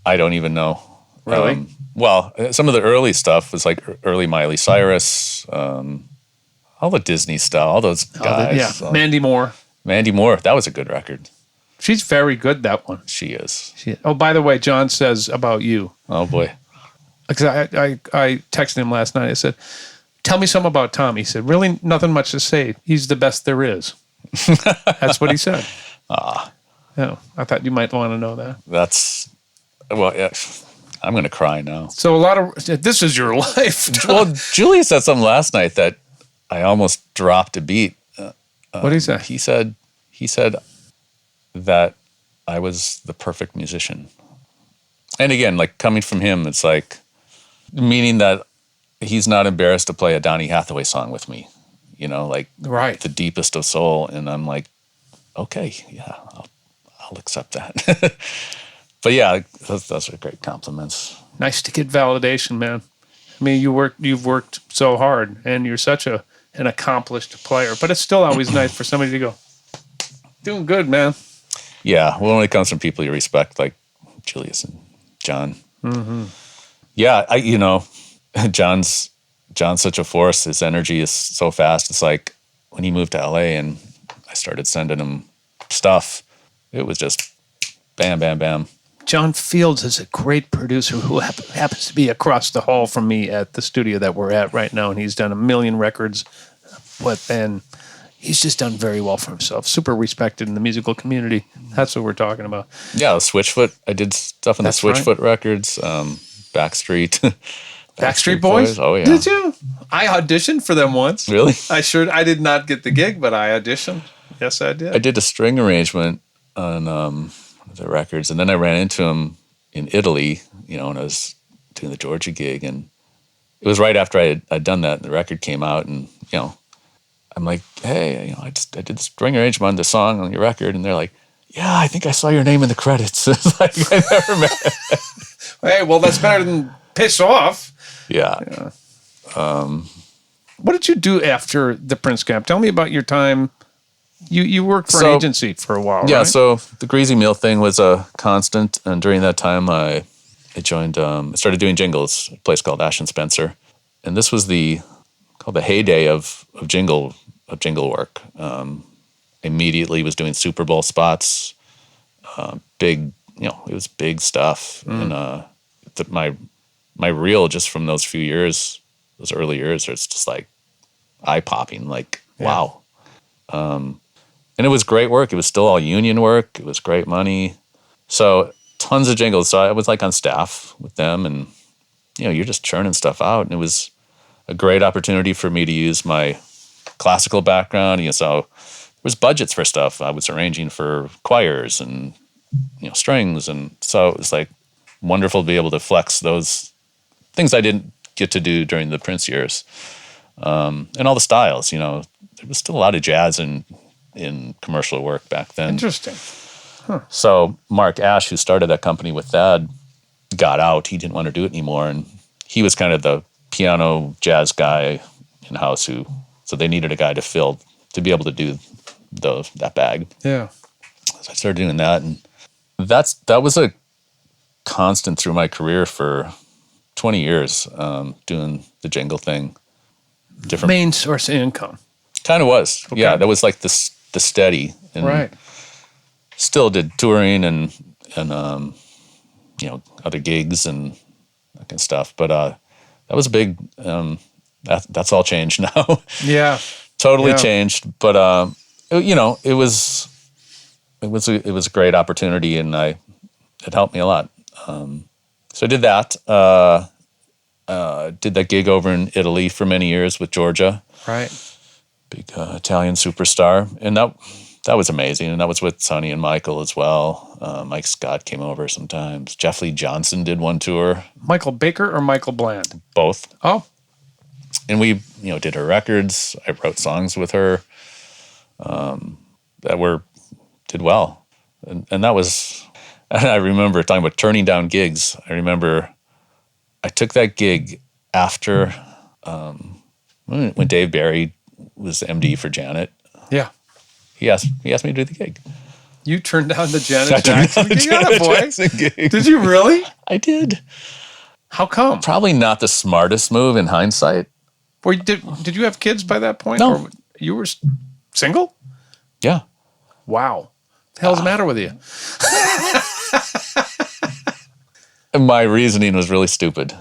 I don't even know. Really? Well, some of the early stuff was like early Miley Cyrus, all the Disney stuff, all those guys. Yeah. Mandy Moore. Mandy Moore, that was a good record. She's very good, that one. She is. Oh, by the way, John says about you. Oh, boy. Because I texted him last night. I said, tell me something about Tom. He said, really nothing much to say. He's the best there is. That's what he said. Yeah, I thought you might want to know that. Well, yeah, I'm going to cry now. So this is your life. Well, Julia said something last night that I almost dropped a beat. What did he say? He said that I was the perfect musician. And again, like coming from him, it's like meaning that he's not embarrassed to play a Donny Hathaway song with me, like right. the deepest of soul. And I'm like, okay, yeah, I'll accept that. But yeah, those are great compliments. Nice to get validation, man. I mean, you've worked so hard, and you're such an accomplished player. But it's still always nice for somebody to go, doing good, man. Yeah, well, when it comes from people you respect, like Julius and John. Yeah, John's such a force. His energy is so fast. It's like when he moved to LA and I started sending him stuff, it was just bam, bam, bam. John Fields is a great producer who happens to be across the hall from me at the studio that we're at right now, and he's done a million records. And he's just done very well for himself. Super respected in the musical community. That's what we're talking about. Yeah, Switchfoot. I did stuff on the Switchfoot records. Backstreet. Backstreet Boys? Oh, yeah. Did you? I auditioned for them once. Really? I did not get the gig, but I auditioned. Yes, I did. I did a string arrangement on the records, and then I ran into him in Italy, when I was doing the Georgia gig, and it was right after I'd done that, and the record came out, and, I'm like, hey, I did the string arrangement on the song on your record, and they're like, yeah, I think I saw your name in the credits. It's like, I never met. Hey, well, that's better than piss off. Yeah. What did you do after the Prince camp? Tell me about your time. You worked for an agency for a while, yeah, right? So the Greasy Meal thing was a constant, and during that time I joined, started doing jingles, a place called Ash and Spencer, and this was called the heyday of jingle work. Immediately was doing Super Bowl spots, big, it was big stuff, and my reel just from those few years, those early years, it's just like eye popping, like wow. And it was great work. It was still all union work. It was great money. So tons of jingles. So I was like on staff with them, and you're just churning stuff out. And it was a great opportunity for me to use my classical background. So there was budgets for stuff. I was arranging for choirs and strings, and so it was like wonderful to be able to flex those things I didn't get to do during the Prince years, and all the styles. There was still a lot of jazz in commercial work back then. Interesting. Huh. So Mark Ash, who started that company with Thad, got out. He didn't want to do it anymore, and he was kind of the piano jazz guy in house so they needed a guy to be able to do that bag. Yeah. So I started doing that, and that was a constant through my career for 20 years, doing the jingle thing. Different Main source of income. kind of was. Okay. Yeah, that was like the steady. And Right. still did touring and other gigs and that kind of stuff. But that was a big. That's all changed now. Yeah. Totally Yeah. changed. But it was a great opportunity, and it helped me a lot. So I did that. Did that gig over in Italy for many years with Georgia, Right. big Italian superstar, and that was amazing. And that was with Sonny and Michael as well. Mike Scott came over sometimes. Jeff Lee Johnson did one tour. Michael Baker or Michael Bland? Both. Oh, And we, did her records. I wrote songs with her that did well. And that was, and I remember talking about turning down gigs. I remember I took that gig after when Dave Barry was MD for Janet. yeah. He asked me to do the gig. You turned down the I Janet turned Jackson down the gig? Janet Boy. Jackson gig. Did you really? I did. How come? Probably not the smartest move in hindsight. Did you have kids by that point? No. Or you were single? Yeah. Wow. What the hell's the matter with you? And my reasoning was really stupid.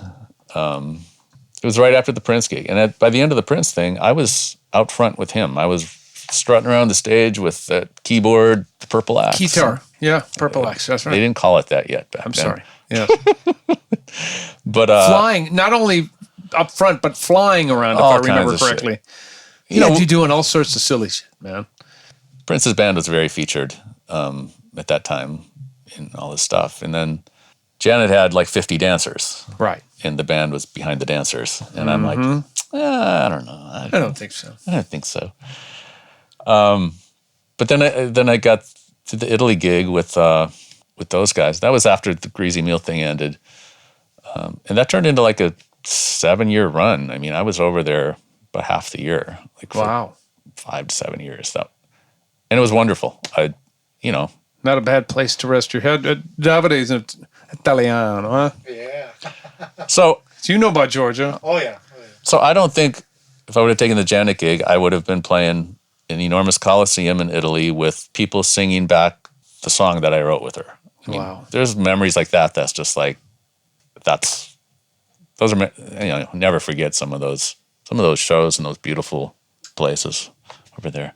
It was right after the Prince gig. And by the end of the Prince thing, I was out front with him. I was strutting around the stage with the keyboard, the purple axe. Guitar. Yeah, Purple X. That's They right. didn't call it that yet back I'm then. sorry. Yeah. But Flying, not only up front, but flying around, if All I remember kinds of correctly. You know, you doing all sorts of silly shit, man. Prince's band was very featured at that time in all this stuff. And then Janet had like 50 dancers. Right. And the band was behind the dancers. And I'm like, I don't know. I don't think so. I don't think so. But then I got to the Italy gig with those guys. That was after the Greasy Meal thing ended, and that turned into like a 7-year run. I mean, I was over there about half the year, like for Wow. 5 to 7 years. And it was wonderful. Not a bad place to rest your head. Davide is an Italiano, huh? Yeah. So So you know about Georgia. Oh yeah. So I don't think if I would have taken the Janet gig, I would have been playing an enormous Coliseum in Italy with people singing back the song that I wrote with her. I mean, Wow. there's memories like that. That's just like, those are, never forget some of those shows and those beautiful places over there.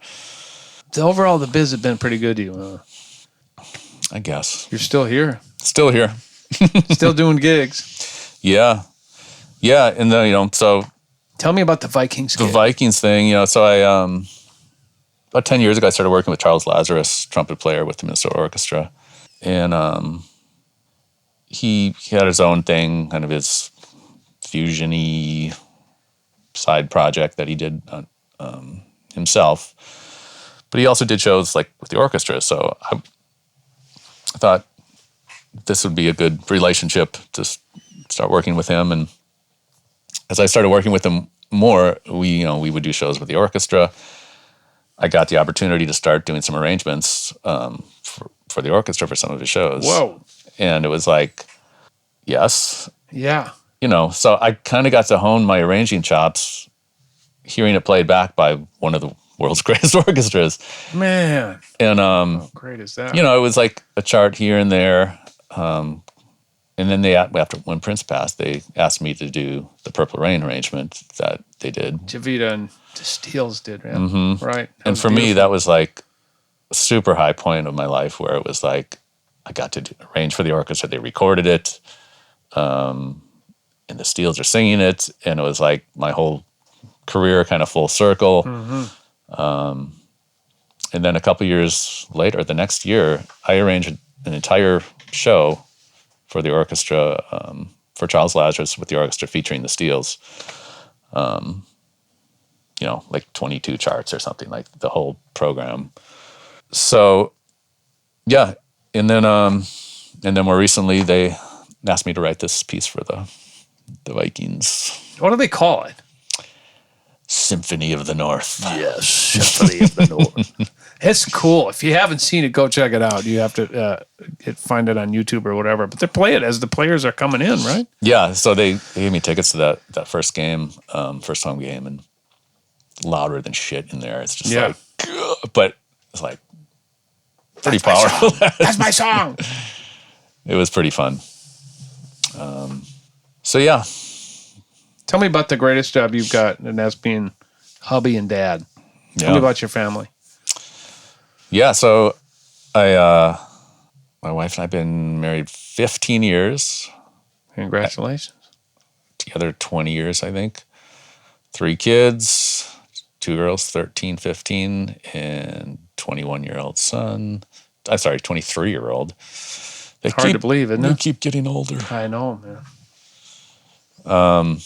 Overall, the biz has been pretty good to you. I guess. You're still here. Still here. Still doing gigs. Yeah. Yeah. And then, so Tell me about the Vikings the gig. Vikings thing, so I, about 10 years ago, I started working with Charles Lazarus, trumpet player with the Minnesota Orchestra. And he had his own thing, kind of his fusion-y side project that he did himself. But he also did shows like with the orchestra. So I thought this would be a good relationship to start working with him. And as I started working with him more, we would do shows with the orchestra. I got the opportunity to start doing some arrangements for the orchestra for some of his shows. Whoa. And it was like, yes. Yeah. So I kind of got to hone my arranging chops, hearing it played back by one of the world's greatest orchestras. Man. And, How great is that? it was like a chart here and there. And then when Prince passed, they asked me to do the Purple Rain arrangement that they did. Javita and the Steels did, man. Mm-hmm. Right. And for me, that was like a super high point of my life where it was like, I got to arrange for the orchestra. They recorded it. And the Steels are singing it. And it was like my whole career kind of full circle. Mm-hmm. And then a couple years later, the next year, I arranged an entire show for the orchestra, for Charles Lazarus with the orchestra featuring the Steels. Like 22 charts or something, like the whole program. So, yeah. And then more recently, they asked me to write this piece for the The Vikings. What do they call it? Symphony of the North. Yes, Symphony of the North. It's cool. If you haven't seen it, go check it out. You have to find it on YouTube or whatever. But they play it as the players are coming in, right? Yeah, so they gave me tickets to that first game, first home game, and louder than shit in there. It's just like, ugh, but it's like pretty powerful. That's my song. It was pretty fun. So yeah. Tell me about the greatest job you've got, and that's being hubby and dad. Tell me about your family. Yeah, so my wife and I've been married 15 years. Congratulations. Together 20 years, I think. 3 kids, 2 girls, 13, 15, and 21-year-old son. I'm sorry, 23-year-old. It's hard to believe, isn't it? They keep getting older. I know, man.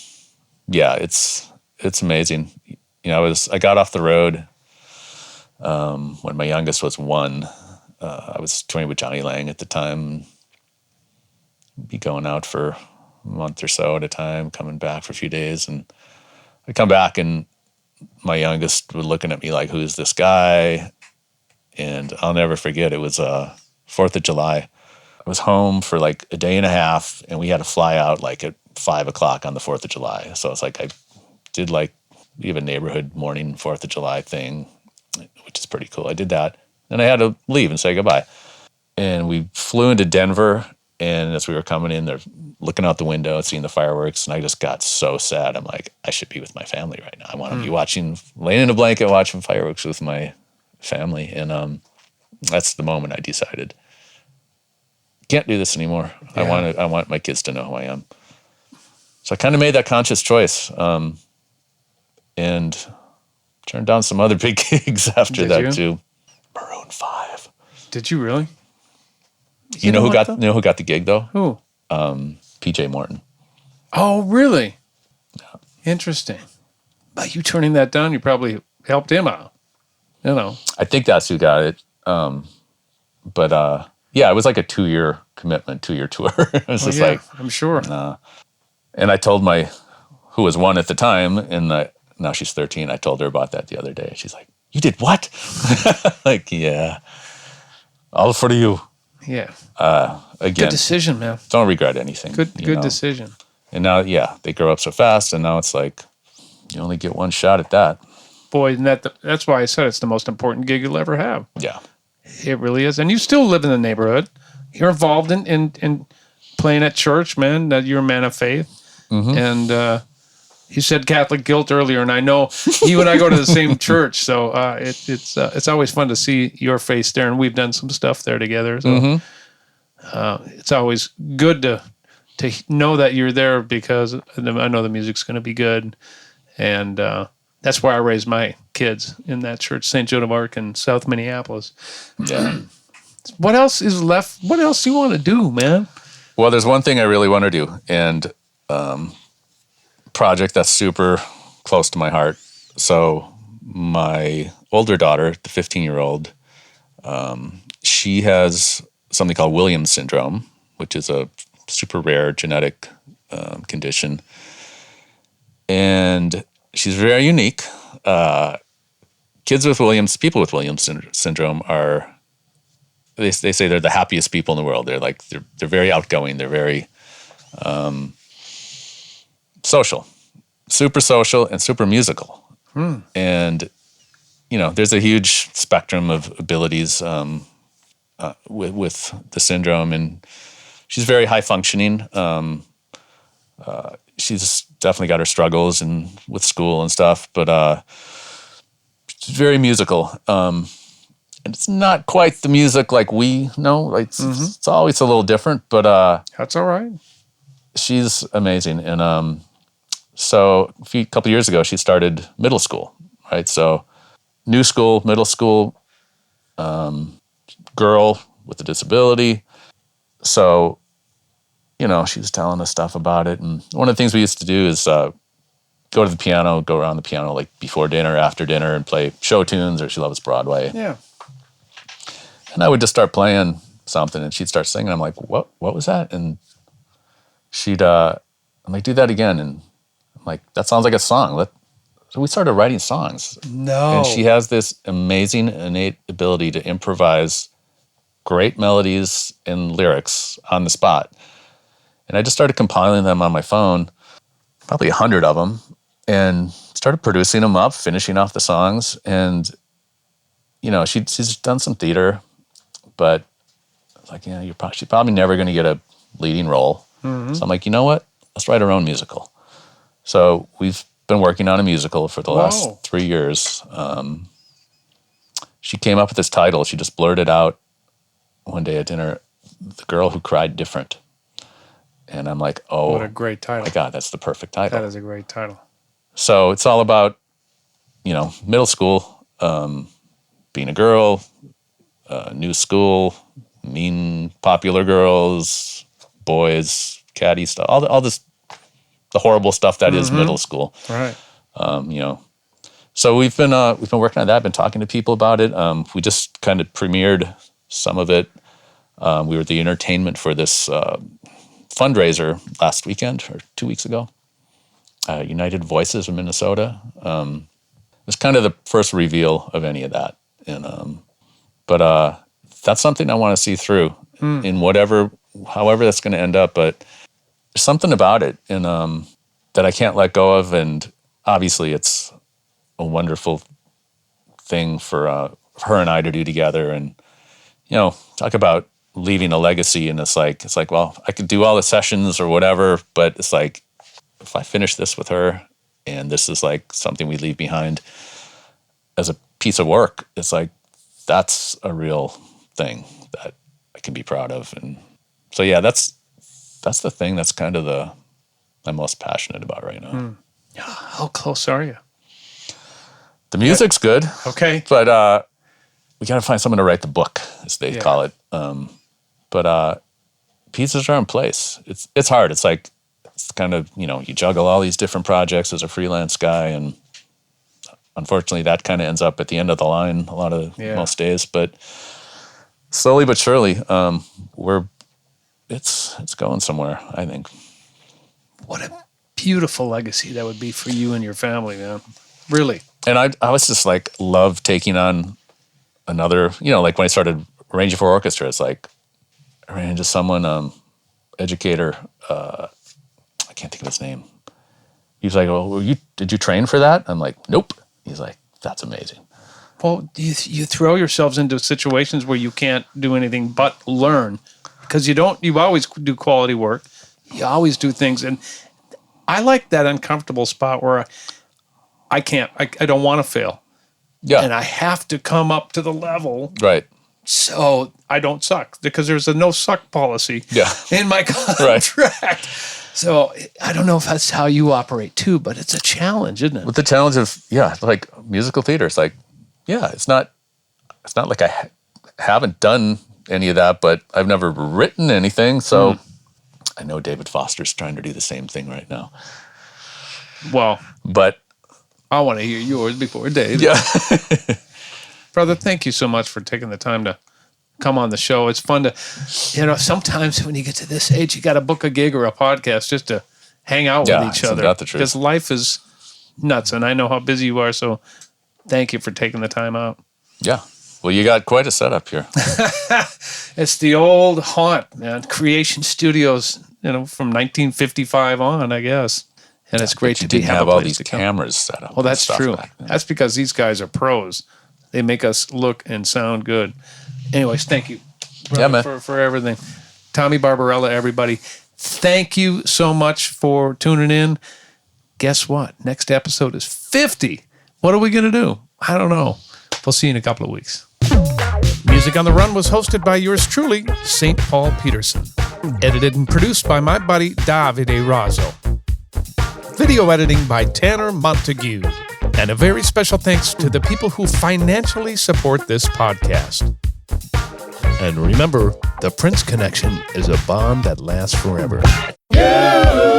Yeah, it's amazing. You know, I got off the road when my youngest was 1. I was touring with Johnny Lang at the time. Be going out for a month or so at a time, coming back for a few days, and I come back and my youngest was looking at me like, "Who's this guy?" And I'll never forget. It was 4th of July. I was home for like a day and a half, and we had to fly out like at 5 o'clock on the 4th of July. So it's like I did we have a neighborhood morning 4th of July thing, which is pretty cool. I did that. And I had to leave and say goodbye. And we flew into Denver, and as we were coming in, they're looking out the window and seeing the fireworks, and I just got so sad. I'm like, I should be with my family right now. I want to be laying in a blanket, watching fireworks with my family. And that's the moment I decided, can't do this anymore. Yeah. I want my kids to know who I am. So I kind of made that conscious choice, and turned down some other big gigs after that too. Maroon 5. Did you really? You know who got the gig though? Who? PJ Morton. Oh, really? Yeah. Interesting. By you turning that down, you probably helped him out. You know. I think that's who got it. But yeah, it was like a 2-year commitment, 2-year tour. It was just like, I'm sure. And I told who was 1 at the time, and now she's 13. I told her about that the other day. She's like, "You did what?" Like, yeah, all for you. Yeah. Again, good decision, man. Don't regret anything. Good decision. And now, they grow up so fast, and now it's like you only get one shot at that. Boy, and that's why I said it's the most important gig you'll ever have. Yeah, it really is. And you still live in the neighborhood. You're involved in playing at church, man. That you're a man of faith. Mm-hmm. And you said Catholic guilt earlier, and I know you and I go to the same church, so it's always fun to see your face there. And we've done some stuff there together. So it's always good to know that you're there, because I know the music's going to be good, and that's where I raised my kids, in that church, St. Joan of Arc in South Minneapolis. Yeah. What else is left? What else do you want to do, man? Well, there's one thing I really want to do, and project that's super close to my heart. So my older daughter, the 15-year-old, she has something called Williams syndrome, which is a super rare genetic condition. And she's very unique. People with Williams syndrome are, they say they're the happiest people in the world. They're very outgoing. They're very social, super social, and super musical. And, there's a huge spectrum of abilities with the syndrome, and she's very high functioning. She's definitely got her struggles with school and stuff, but she's very musical. And it's not quite the music like we know. Like it's always a little different, but that's all right. She's amazing. And so a couple years ago, she started middle school, right? So new school, middle school, girl with a disability. So, she was telling us stuff about it. And one of the things we used to do is go to the piano, go around the piano like before dinner, after dinner, and play show tunes, or she loves Broadway. Yeah. And I would just start playing something, and she'd start singing. I'm like, what was that? And she'd I'm like, do that again. And I'm like, that sounds like a song. So we started writing songs. No. And she has this amazing innate ability to improvise great melodies and lyrics on the spot. And I just started compiling them on my phone, probably 100 of them, and started producing them up, finishing off the songs. And, you know, she's done some theater, but I was like, yeah, she's probably never going to get a leading role. Mm-hmm. So I'm like, you know what? Let's write our own musical. So we've been working on a musical for the last 3 years. She came up with this title. She just blurted out one day at dinner, The Girl Who Cried Different. And I'm like, oh, what a great title. My God, that's the perfect title. That is a great title. So it's all about, you know, middle school, being a girl, new school, mean popular girls, boys, catty stuff, all this, the horrible stuff that is middle school. Right. You know, so we've been working on that, been talking to people about it. We just kind of premiered some of it. We were the entertainment for this fundraiser last weekend or 2 weeks ago. United Voices of Minnesota. It was kind of the first reveal of any of that. And but that's something I want to see through in however that's going to end up. But there's something about it and that I can't let go of. And obviously it's a wonderful thing for her and I to do together. And, you know, talk about leaving a legacy. And it's like, well, I could do all the sessions or whatever, but it's like, if I finish this with her and this is like something we leave behind as a piece of work, it's like, that's a real thing that I can be proud of. And so, yeah, that's the thing that's kind of I'm most passionate about right now. How close are you? The music's good. Okay. But we got to find someone to write the book, as they call it. But pieces are in place. It's hard. It's like, it's kind of, you know, you juggle all these different projects as a freelance guy, and unfortunately that kind of ends up at the end of the line most days. But slowly but surely, it's going somewhere, I think. What a beautiful legacy that would be for you and your family, man. Really. And I was just like, love taking on another, you know, like when I started arranging for orchestra, it's like I ran into someone, educator, I can't think of his name. He was like, "Oh, did you train for that?" I'm like, "Nope." He's like, "That's amazing." Well, you throw yourselves into situations where you can't do anything but learn, because you always do quality work. You always do things. And I like that uncomfortable spot where I don't want to fail. Yeah. And I have to come up to the level. Right. So I don't suck, because there's a no suck policy in my contract. Right. So I don't know if that's how you operate too, but it's a challenge, isn't it? With the challenge of, like musical theater, it's like, it's not like I haven't done any of that, but I've never written anything. So I know David Foster's trying to do the same thing right now. Well, but I want to hear yours before Dave. Yeah. Brother, thank you so much for taking the time to come on the show. It's fun to, sometimes when you get to this age, you got to book a gig or a podcast just to hang out with each other. Got the truth. Because life is nuts, and I know how busy you are, so thank you for taking the time out. Yeah. Well, you got quite a setup here. It's the old haunt, man. Creation Studios, from 1955 on, I guess. And it's great to have all these cameras set up. Well, that's true. That's because these guys are pros. They make us look and sound good. Anyways, thank you, brother, for everything. Tommy Barbarella, everybody. Thank you so much for tuning in. Guess what? Next episode is 50. What are we going to do? I don't know. We'll see you in a couple of weeks. Music on the Run was hosted by yours truly, St. Paul Peterson. Edited and produced by my buddy Davide Raso. Video editing by Tanner Montague. And a very special thanks to the people who financially support this podcast. And remember, the Prince connection is a bond that lasts forever. Yeah.